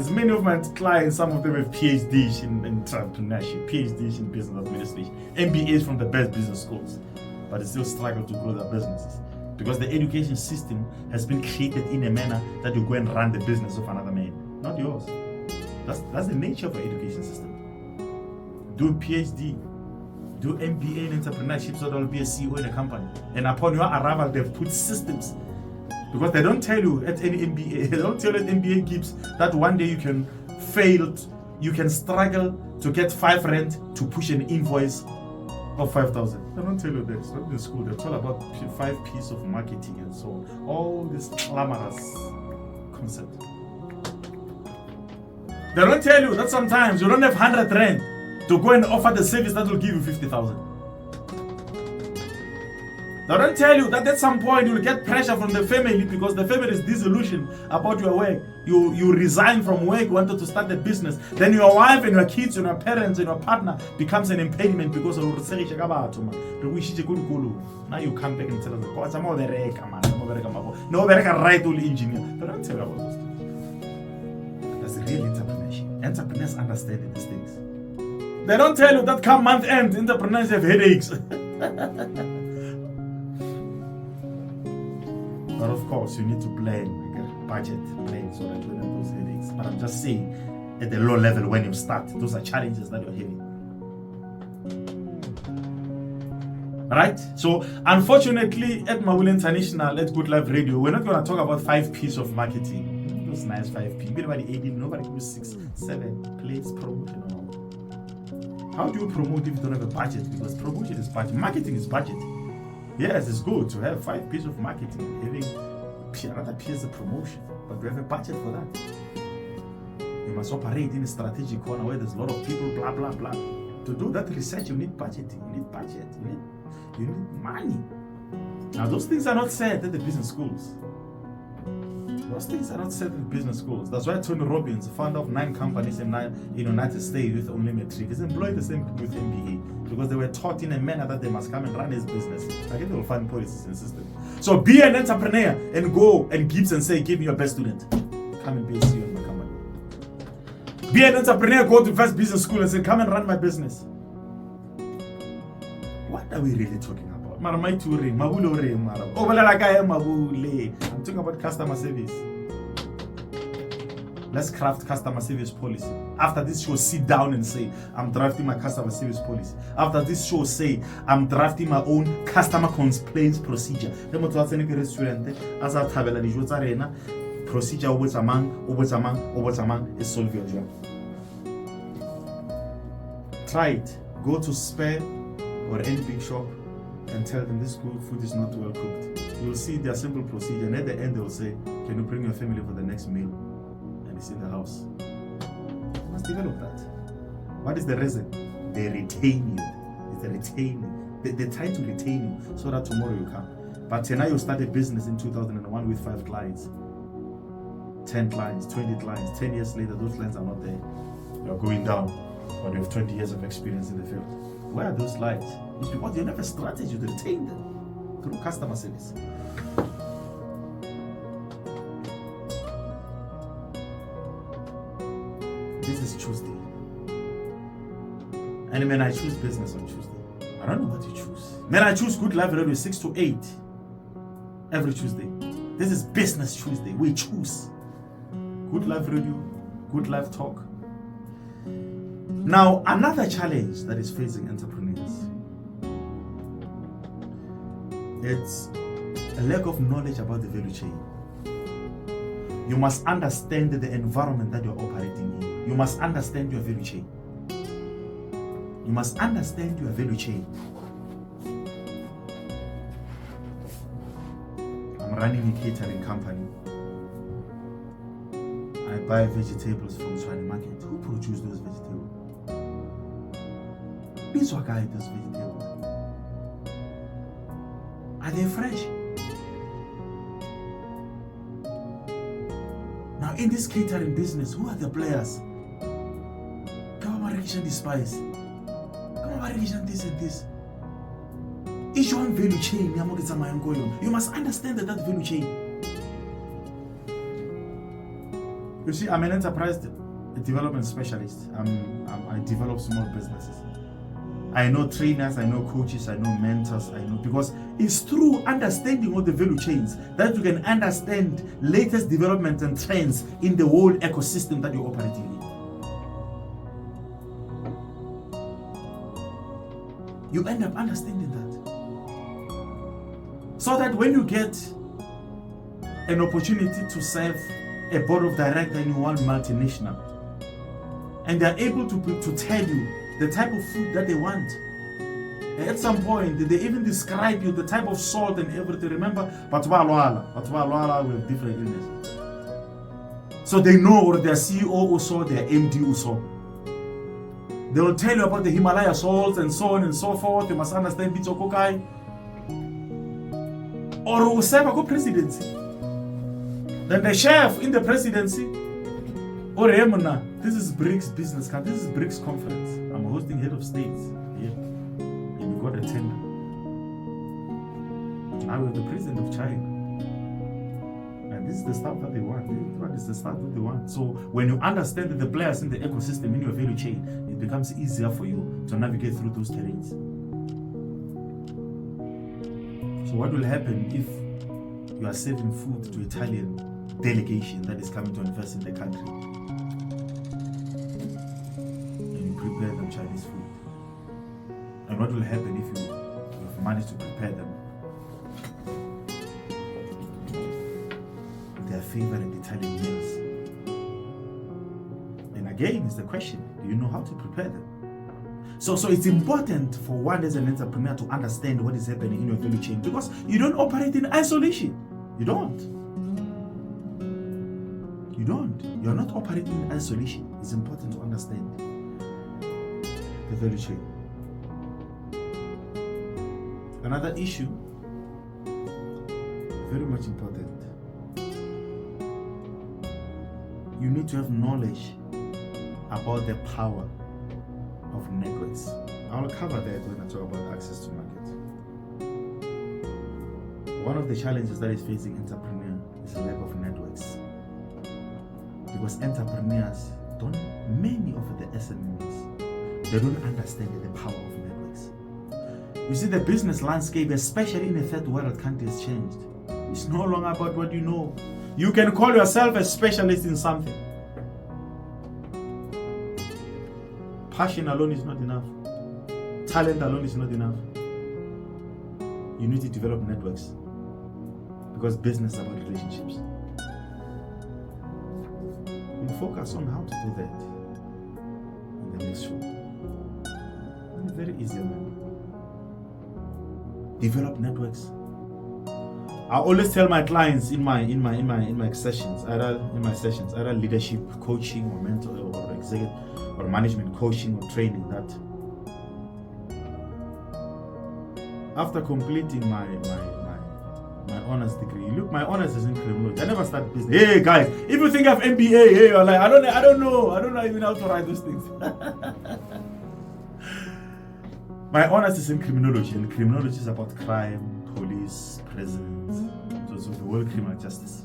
some of them have PhDs in entrepreneurship, PhDs in business administration, MBAs from the best business schools, but they still struggle to grow their businesses because the education system has been created in a manner that you go and run the business of another man, not yours. That's the nature of our education system. Do a PhD, do MBA in entrepreneurship so there'll be a CEO in a company. And upon your arrival, they've put systems. Because they don't tell you at any MBA, they don't tell you at MBA gives that one day you can fail, you can struggle to get 5 rand to push an invoice of 5,000. They don't tell you that. It's not in school. They tell about 5 P's of marketing and so on. All this glamorous concept. They don't tell you that sometimes you don't have 100 rand to go and offer the service that will give you 50,000. They don't tell you that at some point you will get pressure from the family because the family is disillusioned about your work. You resign from work, wanted to start a business. Then your wife and your kids and your parents and your partner becomes an impediment because of now you come back and tell us, God, I'm over right engineer. They don't tell you about those things. That's real entrepreneurship. Entrepreneurs understand these things. They don't tell you that come month end, entrepreneurs have headaches. But of course, you need to plan, like a budget plan, so that you don't have those headaches. But I'm just saying, at the low level, when you start, those are challenges that you're having. Right? So, unfortunately, at Mabule International, at Good Life Radio, we're not going to talk about 5 P's of marketing. Those nice 5 P. Nobody 18, nobody gives 6, 7. Please promotion. How do you promote if you don't have a budget? Because promotion is budget, marketing is budget. Yes, it's good to have 5 P's of marketing, having another P's of promotion, but we have a budget for that. You must operate in a strategic corner where there's a lot of people, blah, blah, blah. To do that research, you need budgeting, you need budget, you need money. Now, those things are not said at the business schools. Those things are not said in business schools. That's why Tony Robbins, founder of 9 companies in the United States with only metric, is employed the same with MBA because they were taught in a manner that they must come and run his business. Again, they will find policies and systems. So be an entrepreneur and go and give and say, give me your best student. Come and be a CEO in my company. Be an entrepreneur, go to first business school and say, come and run my business. What are we really talking about? Mabule. I'm talking about customer service. Let's craft customer service policy. After this show, sit down and say, I'm drafting my customer service policy. After this show, say, I'm drafting my own customer complaints procedure. Procedure is solve your job. Try it. Go to Spare or any big shop and tell them this food is not well cooked. You'll see their simple procedure, and at the end they'll say, can you bring your family for the next meal? And it's in the house. You must develop that. What is the reason? They retain you. It's a retaining. They try to retain you so that tomorrow you come. But now you start a business in 2001 with 5 clients, 10 clients, 20 clients. 10 years later, those clients are not there. You're going down, but you have 20 years of experience in the field. Where are those lights? It's because you have a strategy to retain them through customer service. This is Tuesday. And man, I choose business on Tuesday. I don't know what you choose. Man, I choose Good Life Radio 6 to 8 every Tuesday. This is Business Tuesday. We choose Good Life Radio, Good Life Talk. Now, another challenge that is facing entrepreneurs, it's a lack of knowledge about the value chain. You must understand the environment that you're operating in. You must understand your value chain. You must understand your value chain. I'm running a catering company. I buy vegetables from Swani Market. Who produce those vegetables? These are guys, those vegetables. Are they fresh? Now, in this catering business, who are the players? Come on, this spice. Come on, this and this. Each one value chain. You must understand that value chain. You see, I'm an enterprise development specialist. I develop small businesses. I know trainers, I know coaches, I know mentors, because it's through understanding all the value chains that you can understand latest developments and trends in the whole ecosystem that you're operating in. You end up understanding that. So that when you get an opportunity to serve a board of directors in one multinational, and they're able to tell you the type of food that they want. At some point, they even describe you the type of salt and everything. Remember, but we have different illnesses. So they know, or their CEO also, their MD also. They will tell you about the Himalaya salts and so on and so forth. You must understand bits of kokai. Or who serve a presidency. Then the chef in the presidency, or this is BRICS business card. This is BRICS conference. I'm hosting head of states here. And you got a tender. Now we're the president of China. And this is the stuff that they want. This is the stuff that they want. So when you understand the players in the ecosystem, in your value chain, it becomes easier for you to navigate through those terrains. So what will happen if you are serving food to Italian delegation that is coming to invest in the country? Prepare them Chinese food. And what will happen if you have managed to prepare them their favorite Italian meals? And again, is the question, do you know how to prepare them? So it's important for one as an entrepreneur to understand what is happening in your value chain, because you don't operate in isolation. You don't. You're not operating in isolation. It's important to understand the value chain. Another issue, very much important. You need to have knowledge about the power of networks. I'll cover that when I talk about access to market. One of the challenges that is facing entrepreneurs is a lack of networks. Because entrepreneurs many of the SMEs, they don't understand the power of networks. You see, the business landscape, especially in a third world country, has changed. It's no longer about what you know. You can call yourself a specialist in something. Passion alone is not enough. Talent alone is not enough. You need to develop networks, because business is about relationships. We'll focus on how to do that in the next show. It's very easy, man. Develop networks. I always tell my clients in my sessions, either leadership coaching or mentor or executive or management coaching or training, that after completing my honors degree, look, my honors is in criminology. I never started business. Hey guys, if you think of MBA, hey, you're like, I don't know even how to write those things. My honors is in criminology, and criminology is about crime, police, prisons, so the whole criminal justice.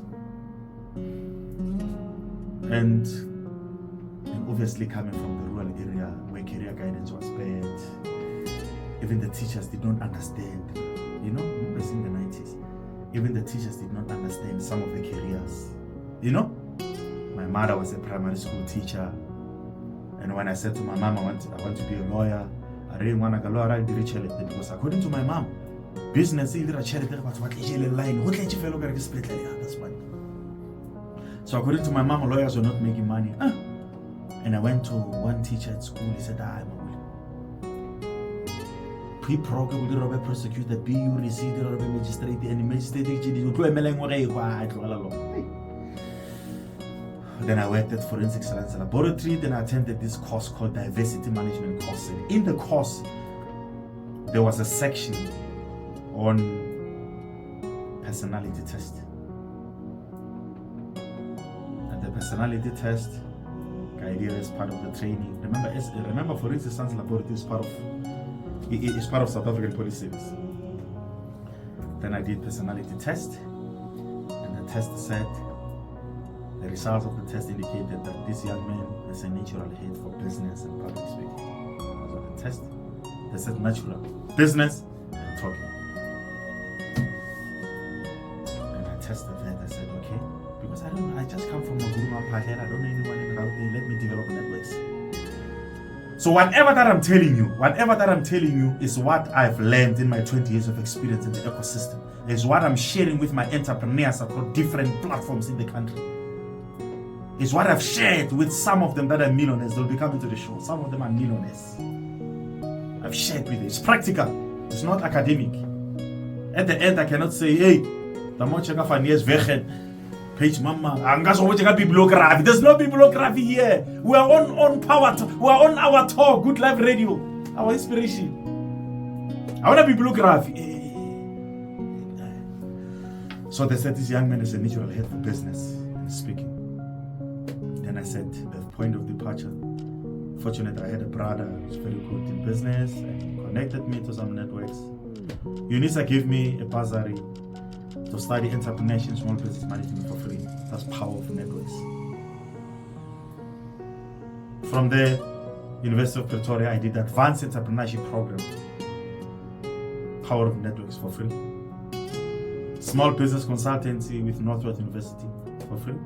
And obviously coming from the rural area where career guidance was bad, even the teachers did not understand. You know, remember in the 90s, even the teachers did not understand some of the careers. You know, my mother was a primary school teacher, and when I said to my mom, I want to be a lawyer, I really want to be a lawyer, because according to my mom, business is a charity, that's why. So according to my mom, lawyers were not making money. And I went to one teacher at school. He said, Mabule, pre-program will be prosecuted, be you receive the magistrate, and the magistrate. Then I worked at Forensic Science Laboratory. Then I attended this course called Diversity Management course. And in the course, there was a section on personality test. And the personality test idea is part of the training. Remember, Forensic Science Laboratory is part of South African Police Service. Then I did personality test, and the test said the The results of the test indicated that this young man has a natural hate for business and public speaking. That was the test. They said natural. Business and talking. And I tested that. I said, okay. Because I just come from a Guru Patel. I don't know anyone in Gauteng. Let me develop networks. So whatever that I'm telling you is what I've learned in my 20 years of experience in the ecosystem. Is what I'm sharing with my entrepreneurs across different platforms in the country. Is what I've shared with some of them that are millionaires. They'll be coming to the show. Some of them are millionaires. I've shared with it. It's practical. It's not academic. At the end, I cannot say, hey, the Mochaka Fanias Vechen. Page Mama, bibliography. There's no bibliography here. We are on power. We are on our talk. Good Life Radio. Our inspiration. I want a bibliography. So they said this young man is a natural head for business and speaking. Then I said the point of departure. Fortunately, I had a brother who's very good in business and connected me to some networks. UNISA gave me a bursary to study entrepreneurship and small business management for free. That's power of networks. From there, University of Pretoria, I did the advanced entrepreneurship program. Power of networks for free. Small business consultancy with Northwest University for free.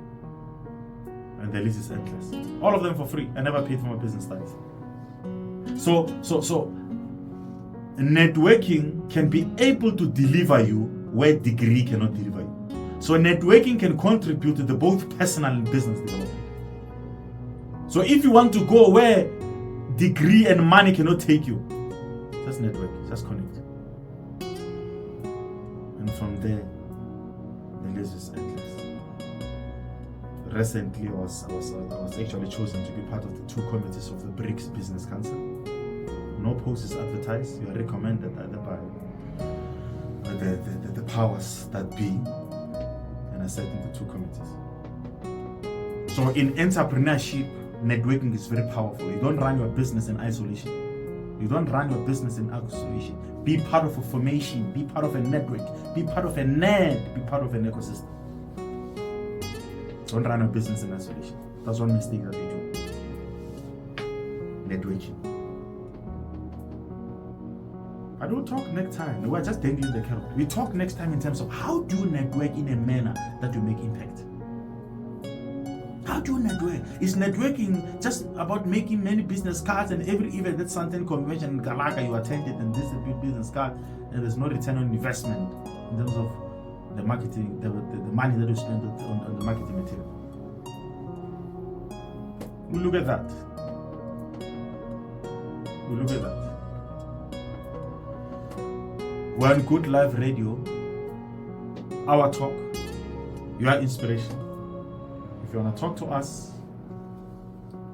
And the list is endless. All of them for free. I never paid for my business studies. So networking can be able to deliver you where degree cannot deliver you. So networking can contribute to the both personal and business development. So if you want to go where degree and money cannot take you, just network, just connect. And from there, the list is endless. Recently, I was actually chosen to be part of the 2 committees of the BRICS Business Council. No post is advertised. You are recommended either by the powers that be, and I sat in the 2 committees. So in entrepreneurship, networking is very powerful. You don't run your business in isolation. You don't run your business in isolation. Be part of a formation, be part of a network, be part of a net, be part of an ecosystem. Don't run a business in isolation. That's one mistake that we do. Networking. I don't talk next time. We're just dangling the carrot. We talk next time in terms of how do you network in a manner that will make impact. How do you network? Is networking just about making many business cards and every event that Santen Convention in Galaka you attended and this is a big business card and there's no return on investment in terms of the marketing, the money that you spend on the marketing material? We look at that. We look at that. We're on Good Life Radio. Our talk, your inspiration. If you want to talk to us,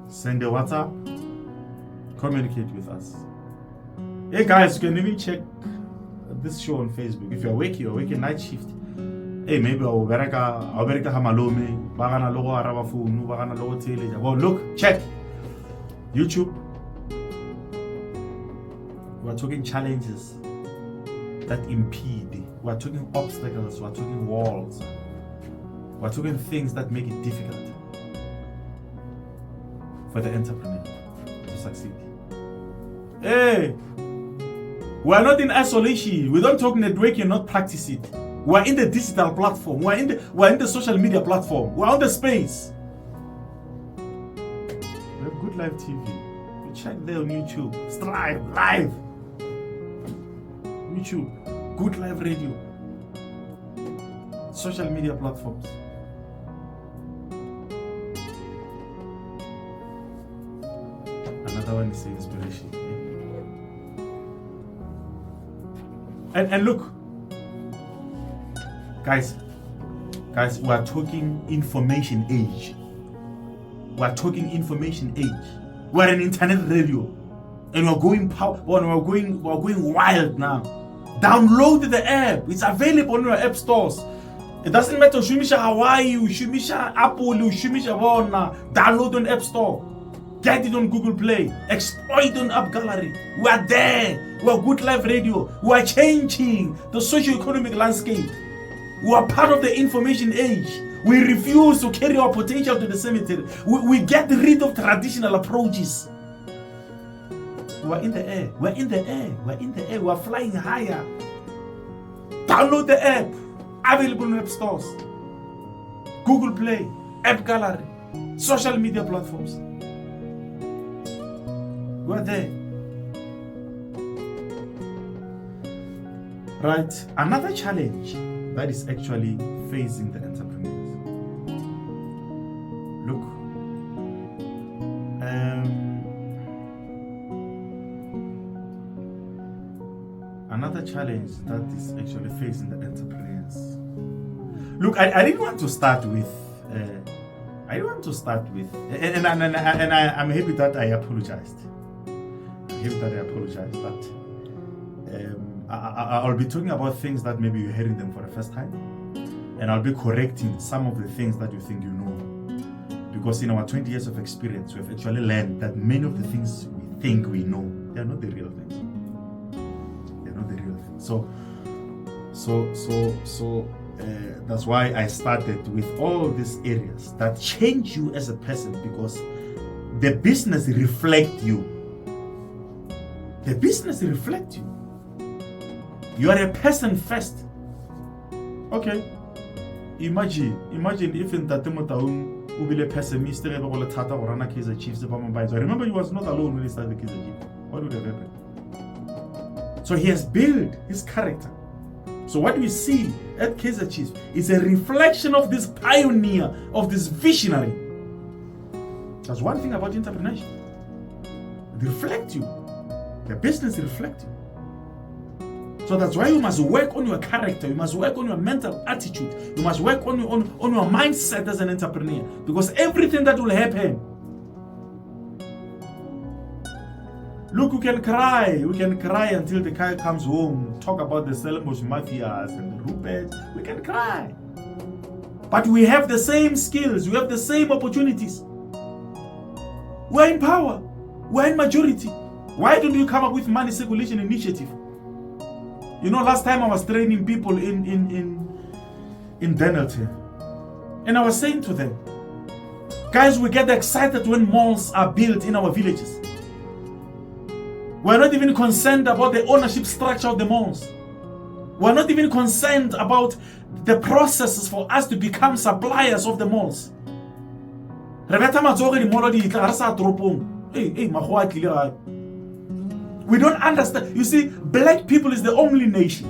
send a WhatsApp, communicate with us. Hey guys, you can even check this show on Facebook. If you're working night shift. Hey, maybe I'll bereka hamalome, bagana logo araba phone, bagana logo tele. Well, look, check YouTube. We're talking challenges that impede. We're talking obstacles. We're talking walls. We're talking things that make it difficult for the entrepreneur to succeed. Hey, we're not in isolation. We don't talk networking, not practice it. We're in the digital platform. We're in the social media platform. We're on the space. We have Good Live TV. You check there on YouTube. Strive live. YouTube, Good Live Radio, social media platforms. Another one is the inspiration. And look, guys, we are talking information age. We are talking information age. We are an internet radio, and we're going wild now. Download the app. It's available on your app stores. It doesn't matter Shumisha Hawaii, Shumisha Apple, Shumisha Bona. Download on App Store. Get it on Google Play. Exploit on App Gallery. We are there. We are Good Life Radio. We are changing the socio-economic landscape. We are part of the information age. We refuse to carry our potential to the cemetery. We get rid of traditional approaches. We're in the air. We're in the air. We're in the air. We're flying higher. Download the app. Available in app stores. Google Play, App Gallery, social media platforms. We're there. Right. Another challenge that is actually facing the entrepreneurs. Look, another challenge that is actually facing the entrepreneurs. Look, I didn't want to start with. I'm happy that I apologized. But I'll be talking about things that maybe you're hearing them for the first time, and I'll be correcting some of the things that you think you know. Because in our 20 years of experience, we've actually learned that many of the things we think we know, they're not the real things. They're not the real things. So that's why I started with all these areas that change you as a person, because the business reflects you. The business reflects you. You are a person first. Okay. Imagine if in that time you be a pessimist, you will Tata or Rana Kaiser Chiefs. Remember, he was not alone when he started the Kaiser Chiefs. What would have happened? So he has built his character. So what we see at Kaiser Chiefs is a reflection of this pioneer, of this visionary. That's one thing about entrepreneurship. It reflects you. The business reflects you. So that's why you must work on your character. You must work on your mental attitude. You must work on your mindset as an entrepreneur. Because everything that will happen. Look, we can cry. We can cry until the guy comes home. Talk about the Stellenbosch mafias and the Rupert. We can cry. But we have the same skills. We have the same opportunities. We're in power. We're in majority. Why don't you come up with money circulation initiative? You know, last time I was training people in Denelton, and I was saying to them, guys, we get excited when malls are built in our villages. We're not even concerned about the ownership structure of the malls. We're not even concerned about the processes for us to become suppliers of the malls. We don't understand. You see, black people is the only nation.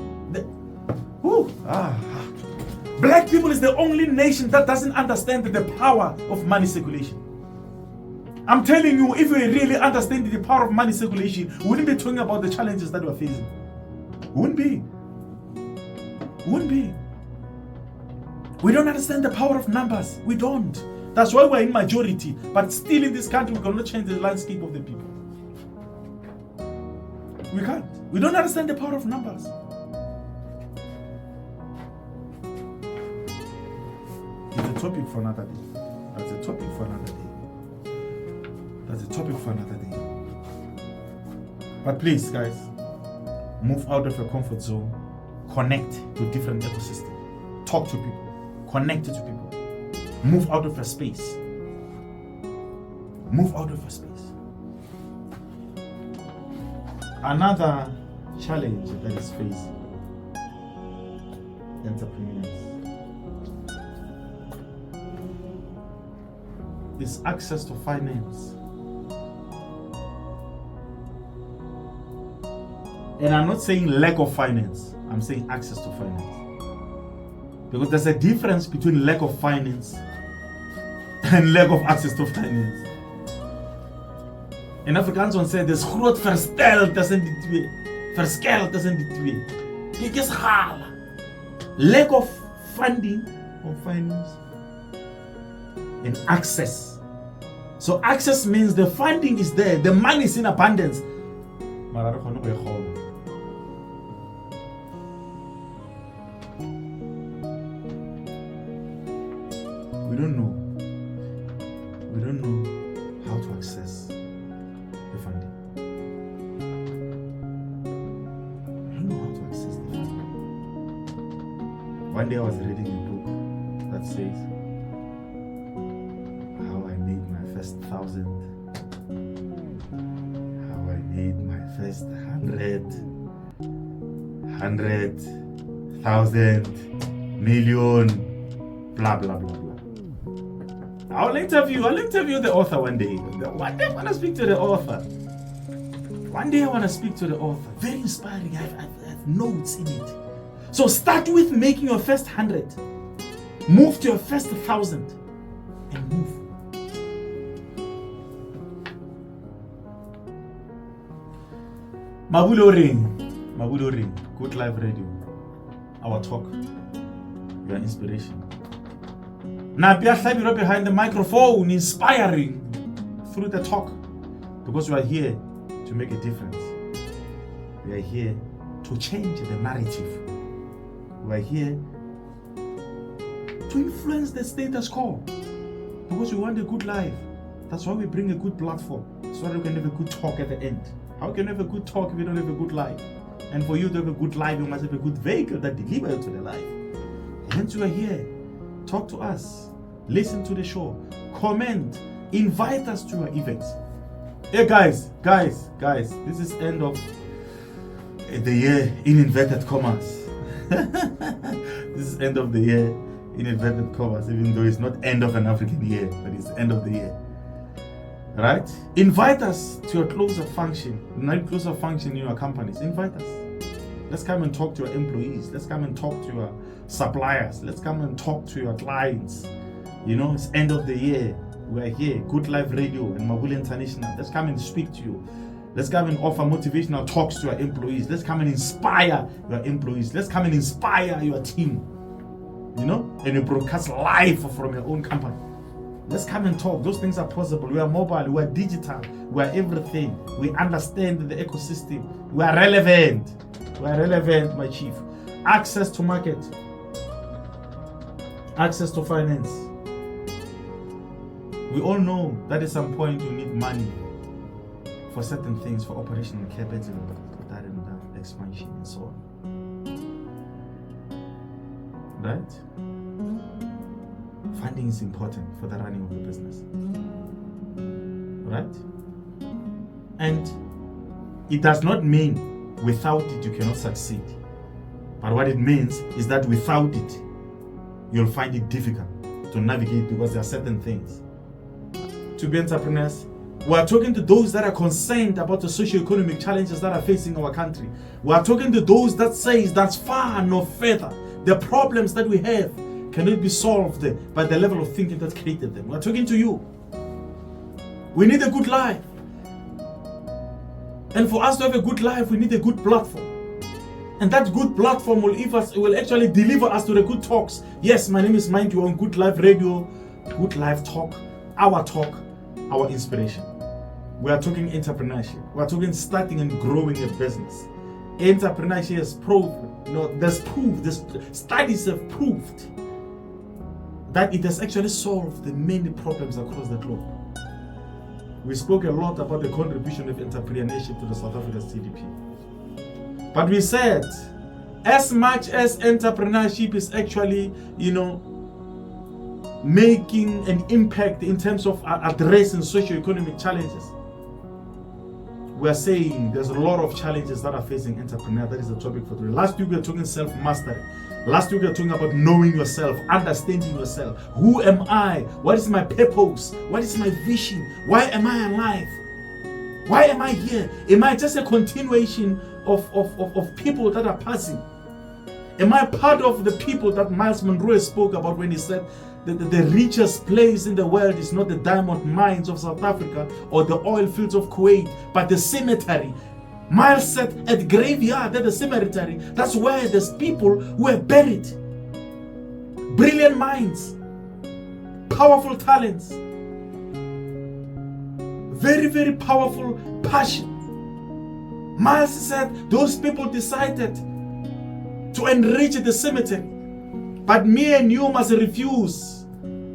Black people is the only nation that doesn't understand the power of money circulation. I'm telling you, if we really understand the power of money circulation, we wouldn't be talking about the challenges that we're facing. Wouldn't be. We don't understand the power of numbers. We don't. That's why we're in majority. But still in this country, we cannot change the landscape of the people. We can't. We don't understand the power of numbers. It's a topic for another day. That's a topic for another day. But please, guys, move out of your comfort zone. Connect to different ecosystems. Talk to people. Connect to people. Move out of your space. Another challenge that is facing entrepreneurs is access to finance. And I'm not saying lack of finance, I'm saying access to finance. Because there's a difference between lack of finance and lack of access to finance. In Afrikaans ons sê dis groot verstel tussen die twee. Verskil tussen die twee. Dit is gaal. Lack of funding or finance and access. So access means the funding is there, the money is in abundance. Maar daar gaan nog weer gaan. We don't know how to access the funding. I don't know how to access the funding. One day I was reading a book that says 1,000. How I made my first 100, 100,000, million, blah blah blah blah. I'll interview the author one day. One day I want to speak to the author. Very inspiring. I have notes in it. So start with making your first 100. Move to your first 1,000 and move. Mabule ring. Good Life Radio. Our talk. Your inspiration. Now be behind the microphone, inspiring through the talk. Because we are here to make a difference. We are here to change the narrative. We are here to influence the status quo. Because we want a good life. That's why we bring a good platform. So that we can have a good talk at the end. How can you have a good talk if you don't have a good life? And for you to have a good life, you must have a good vehicle that delivers you to the life. Hence we are here. Talk to us. Listen to the show. Comment. Invite us to your events. Hey guys, this is end of the year in inverted commas. This is end of the year in inverted commas, even though it's not end of an African year, but it's end of the year. Right? Invite us to your closer function in your companies. Invite us. Let's come and talk to your employees. Let's come and talk to your suppliers. Let's come and talk to your clients. You know, it's end of the year. We're here, Good Life Radio and Mabule International. Let's come and speak to you. Let's come and offer motivational talks to your employees. Let's come and inspire your employees. Let's come and inspire your team. You know, and you broadcast live from your own company. Let's come and talk. Those things are possible. We are mobile, we are digital, we are everything. We understand the ecosystem. We are relevant. We are relevant, my chief. Access to market. Access to finance. We all know that at some point you need money for certain things, for operational capital, expansion and so on. Right? Funding is important for the running of the business. Right? And it does not mean without it you cannot succeed. But what it means is that without it, you'll find it difficult to navigate because there are certain things. To be entrepreneurs, we are talking to those that are concerned about the socio-economic challenges that are facing our country. We are talking to those that say that's far no further. The problems that we have cannot be solved by the level of thinking that created them. We are talking to you. We need a good life. And for us to have a good life, we need a good platform. And that good platform will actually deliver us to the good talks. Yes, my name is Mind You on Good Life Radio, Good Life Talk, our inspiration. We are talking entrepreneurship. We are talking starting and growing a business. Entrepreneurship is proven. Studies have proved that it has actually solved the many problems across the globe. We spoke a lot about the contribution of entrepreneurship to the South Africa's GDP. But we said, as much as entrepreneurship is actually, making an impact in terms of addressing socio-economic challenges, we are saying there's a lot of challenges that are facing entrepreneurs. That is the topic for today. Last week we were talking self-mastery. Last week we were talking about knowing yourself, understanding yourself. Who am I? What is my purpose? What is my vision? Why am I alive? Why am I here? Am I just a continuation of people that are passing? Am I part of the people that Miles Monroe spoke about when he said that the richest place in the world is not the diamond mines of South Africa or the oil fields of Kuwait, but the cemetery? Miles said at the graveyard, at the cemetery, that's where there's people who are buried. Brilliant minds, powerful talents, very, very powerful passion. Miles said those people decided to enrich the cemetery, but me and you must refuse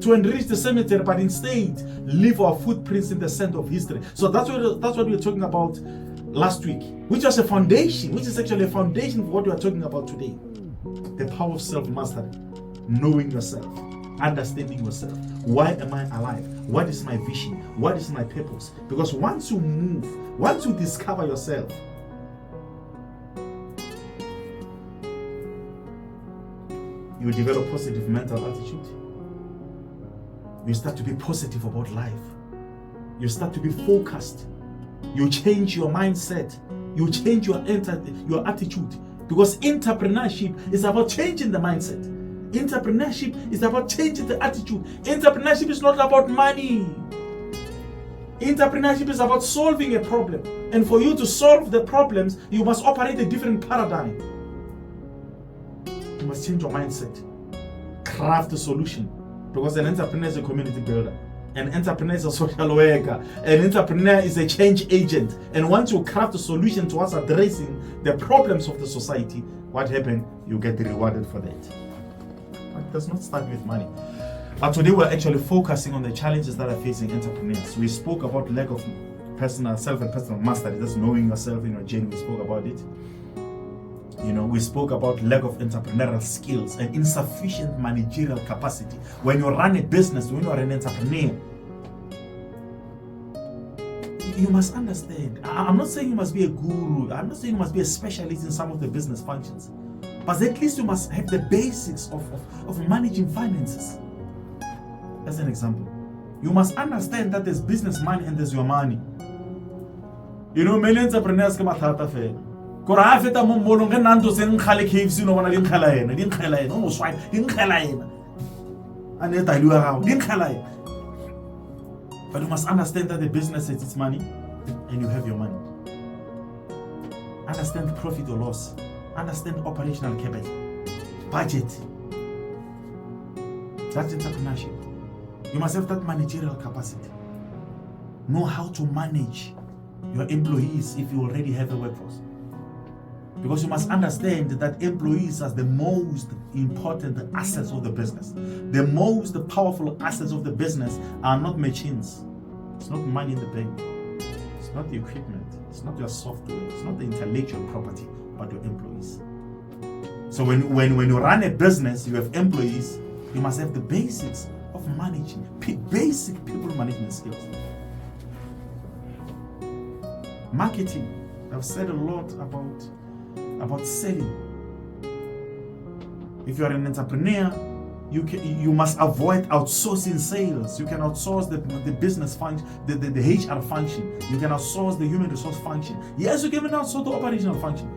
to enrich the cemetery, but instead leave our footprints in the sand of history. So that's what we were talking about last week, which was a foundation, which is actually a foundation for what we are talking about today. The power of self-mastery, knowing yourself, understanding yourself. Why am I alive? What is my vision? What is my purpose? Because once you move, once you discover yourself, you develop positive mental attitude. You start to be positive about life. You start to be focused. You change your mindset. You change your attitude. Because entrepreneurship is about changing the mindset. Entrepreneurship is about changing the attitude. Entrepreneurship is not about money. Entrepreneurship is about solving a problem. And for you to solve the problems, you must operate a different paradigm. You must change your mindset. Craft a solution. Because an entrepreneur is a community builder. An entrepreneur is a social worker. An entrepreneur is a change agent. And once you craft a solution towards addressing the problems of the society, what happens? You get rewarded for that. But it does not start with money. But today we're actually focusing on the challenges that are facing entrepreneurs. We spoke about lack of personal self and personal mastery. That's knowing yourself in your journey. We spoke about it. We spoke about lack of entrepreneurial skills and insufficient managerial capacity. When you run a business, when you are an entrepreneur, you must understand. I'm not saying you must be a guru. I'm not saying you must be a specialist in some of the business functions. But at least you must have the basics of managing finances. As an example, you must understand that there's business money and there's your money. Many entrepreneurs come at Kora ha feta mo molong ge nanto se nkgale KFC no bona di nkgela ena no swipe di nkgela ena ane taliwa gago di nkgela ena. But you must understand that the business has its money and you have your money. Understand profit or loss. Understand operational capital, budget. That's entrepreneurship. You must have that managerial capacity. Know how to manage your employees if you already have a workforce. Because you must understand that employees are the most important assets of the business. The most powerful assets of the business are not machines. It's not money in the bank. It's not the equipment. It's not your software. It's not the intellectual property, but your employees. So when you run a business, you have employees, you must have the basics of managing, basic people management skills. Marketing. I've said a lot about selling. If you are an entrepreneur, you must avoid outsourcing sales. You can outsource the business function, the HR function. You can outsource the human resource function. Yes, you can outsource the operational function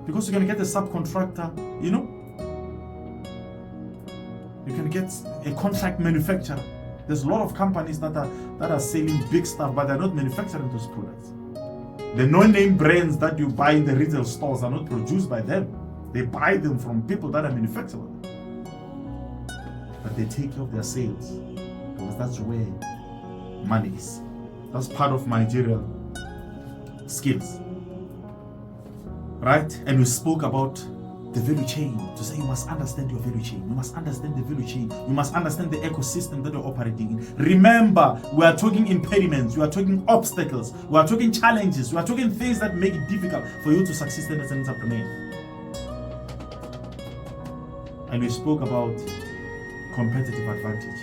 because you can get a subcontractor. You can get a contract manufacturer. There's a lot of companies that are selling big stuff, but they're not manufacturing those products. The no-name brands that you buy in the retail stores are not produced by them. They buy them from people that are manufacturing them. But they take care of their sales because that's where money is. That's part of managerial skills. Right? And we spoke about the value chain, to say you must understand your value chain. You must understand the value chain. You must understand the ecosystem that you're operating in. Remember, we are talking impediments, we are talking obstacles, we are talking challenges, we are talking things that make it difficult for you to succeed as an entrepreneur. And we spoke about competitive advantage.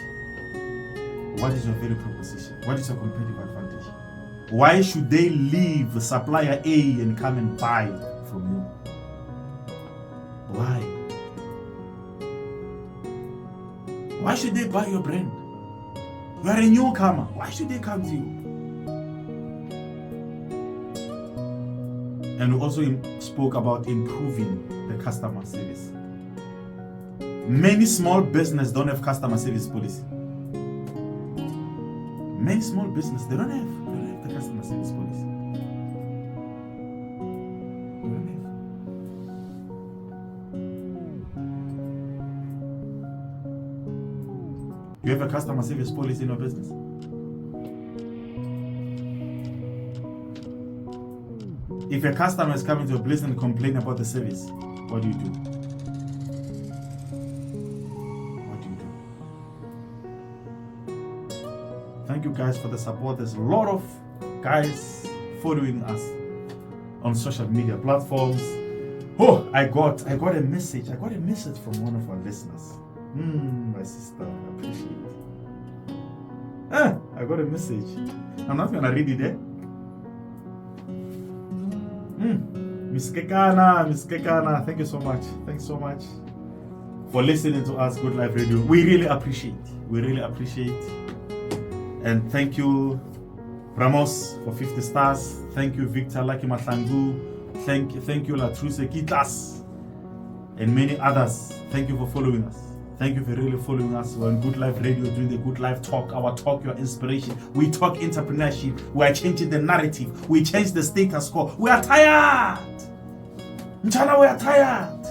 What is your value proposition? What is your competitive advantage? Why should they leave supplier A and come and buy from you? Why? Why should they buy your brand? You are a newcomer. Why should they come to you? And we also spoke about improving the customer service. Many small businesses don't have customer service policy. Many small businesses, they don't have the customer service policy. You have a customer service policy in your business? If a customer is coming to your place and complain about the service, what do you do? What do you do? Thank you guys for the support. There's a lot of guys following us on social media platforms. Oh, I got a message. I got a message from one of our listeners. My sister, appreciate it. I got a message. I'm not gonna read it, eh? Miss Kekana, thank you so much. Thanks so much for listening to us, Good Life Radio. We really appreciate. And thank you, Ramos, for 50 stars. Thank you, Victor Laki Matlangu. Thank you, Latruse Kitas, and many others. Thank you for following us. Thank you for really following us. We're on Good Life Radio doing the Good Life Talk. Our talk, your inspiration. We talk entrepreneurship. We are changing the narrative. We change the status quo. We are tired. Mchana, we are tired.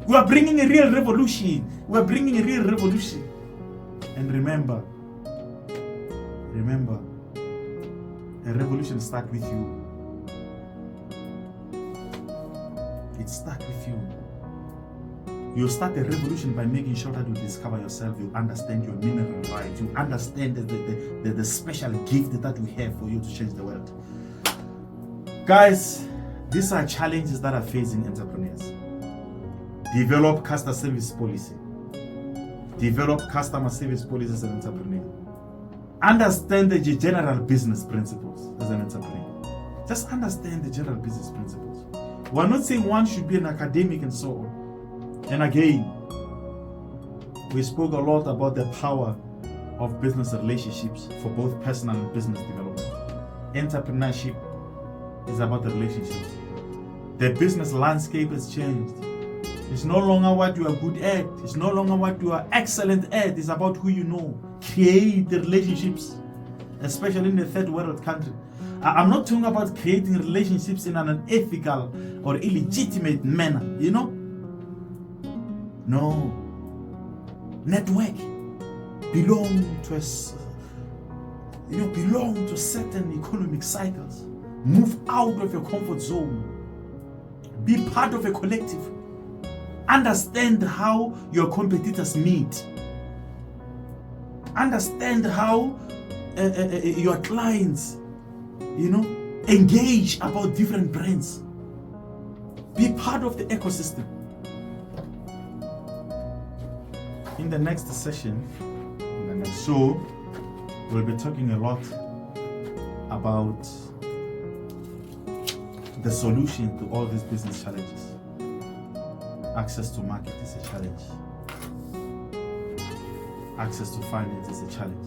We are bringing a real revolution. And remember, a revolution starts with you. It starts with you. You start a revolution by making sure that you discover yourself, you understand your mineral rights, you understand the special gift that we have for you to change the world. Guys, these are challenges that are facing entrepreneurs. Develop customer service policy. Develop customer service policies as an entrepreneur. Understand the general business principles as an entrepreneur. Just understand the general business principles. We're not saying one should be an academic and so on. And again, we spoke a lot about the power of business relationships for both personal and business development. Entrepreneurship is about the relationships. The business landscape has changed. It's no longer what you are good at. It's no longer what you are excellent at. It's about who you know. Create the relationships, especially in the third world country. I'm not talking about creating relationships in an unethical or illegitimate manner, you know? No. Network belong to certain economic cycles. Move out of your comfort zone. Be part of a collective. Understand how your competitors meet. Understand how your clients, engage about different brands. Be part of the ecosystem. In the next session, in the next show, we'll be talking a lot about the solution to all these business challenges. Access to market is a challenge. Access to finance is a challenge.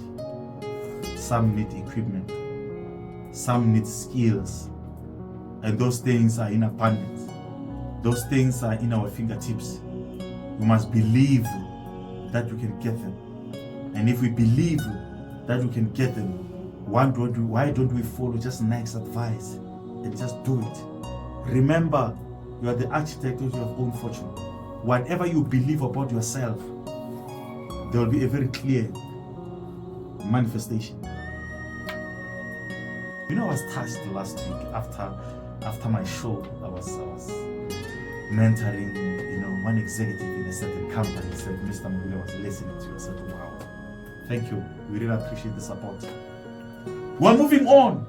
Some need equipment. Some need skills. And those things are in abundance. Those things are in our fingertips. We must believe that we can get them. And if we believe that we can get them, why don't we follow just Nike's advice and just do it? Remember, you are the architect of your own fortune. Whatever you believe about yourself, there will be a very clear manifestation. I was touched last week after my show. I was mentoring, one executive in a certain company. Said Mr. Mabule was listening to you. I said, wow, thank you. We really appreciate the support. We're moving on.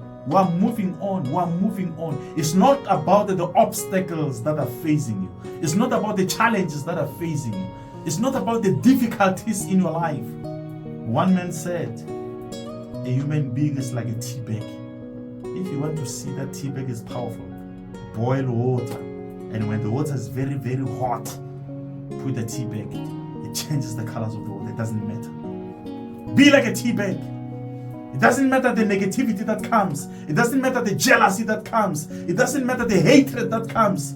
It's not about the obstacles that are facing you. It's not about the challenges that are facing you. It's not about the difficulties in your life. One man said, a human being is like a tea bag. If you want to see that tea bag is powerful, boil water. And when the water is very, very hot, put the tea bag. It changes the colors of the water. It doesn't matter. Be like a tea bag. It doesn't matter the negativity that comes. It doesn't matter the jealousy that comes. It doesn't matter the hatred that comes.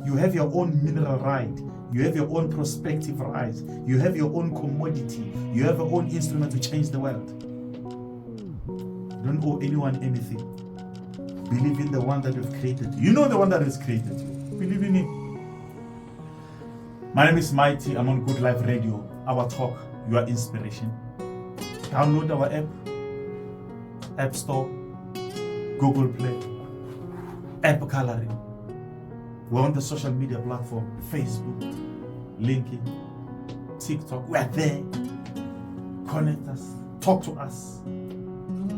You have your own mineral right. You have your own prospective right. You have your own commodity. You have your own instrument to change the world. You don't owe anyone anything. Believe in the one that you've created. You know the one that has created you. Believe in him. My name is Mighty. I'm on Good Life Radio. Our talk, your inspiration. Download our App Store, Google Play, App Gallery. We're on the social media platform, Facebook, LinkedIn, TikTok. We're there. Connect us. Talk to us.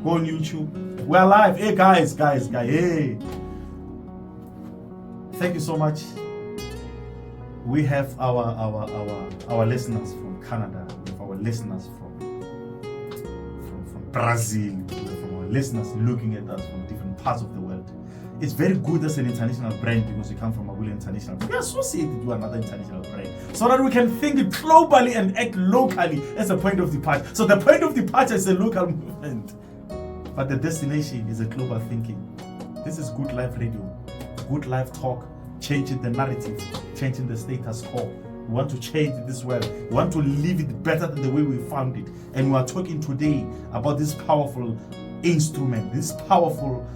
Go on YouTube. We're live. Hey guys. Hey. Thank you so much. We have our listeners from Canada, we have our listeners from Brazil, we have our listeners looking at us from different parts of the world. It's very good as an international brand because we come from Mabule International. We are associated with another international brand so that we can think globally and act locally as a point of departure. So the point of departure is a local movement, but the destination is a global thinking. This is Good Life Radio, Good Life Talk, changing the narrative, changing the status quo. We want to change this world. We want to live it better than the way we found it. And we are talking today about this powerful instrument, this powerful,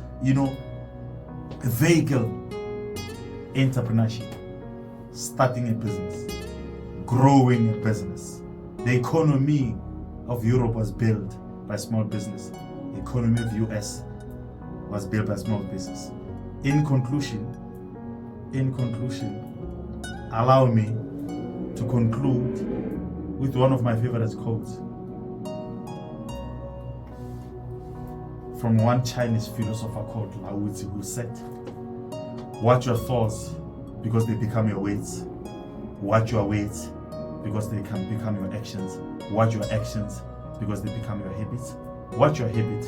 vehicle, entrepreneurship, starting a business, growing a business. The economy of Europe was built by small business. The economy of US was built by small business. In conclusion, allow me to conclude with one of my favorite quotes from one Chinese philosopher called Lao Tzu, who said, watch your thoughts because they become your weights. Watch your weights because they can become your actions. Watch your actions because they become your habits. Watch your habits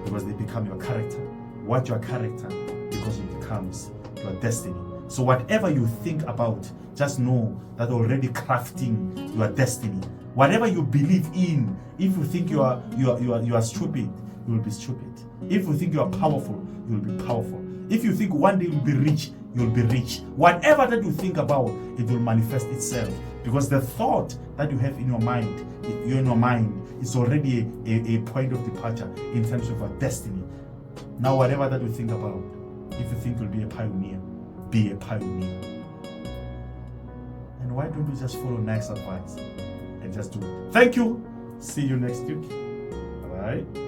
because they become your character. Watch your character because it becomes your destiny. So whatever you think about, just know that already crafting your destiny. Whatever you believe in, if you think you are stupid, you will be stupid. If you think you are powerful, you will be powerful. If you think one day you'll be rich, you'll be rich. Whatever that you think about, it will manifest itself. Because the thought that you have in your mind, is already a point of departure in terms of your destiny. Now, whatever that you think about, if you think you'll be a pioneer, be a pioneer. And why don't you just follow Nike's advice and just do it? Thank you. See you next week. Bye.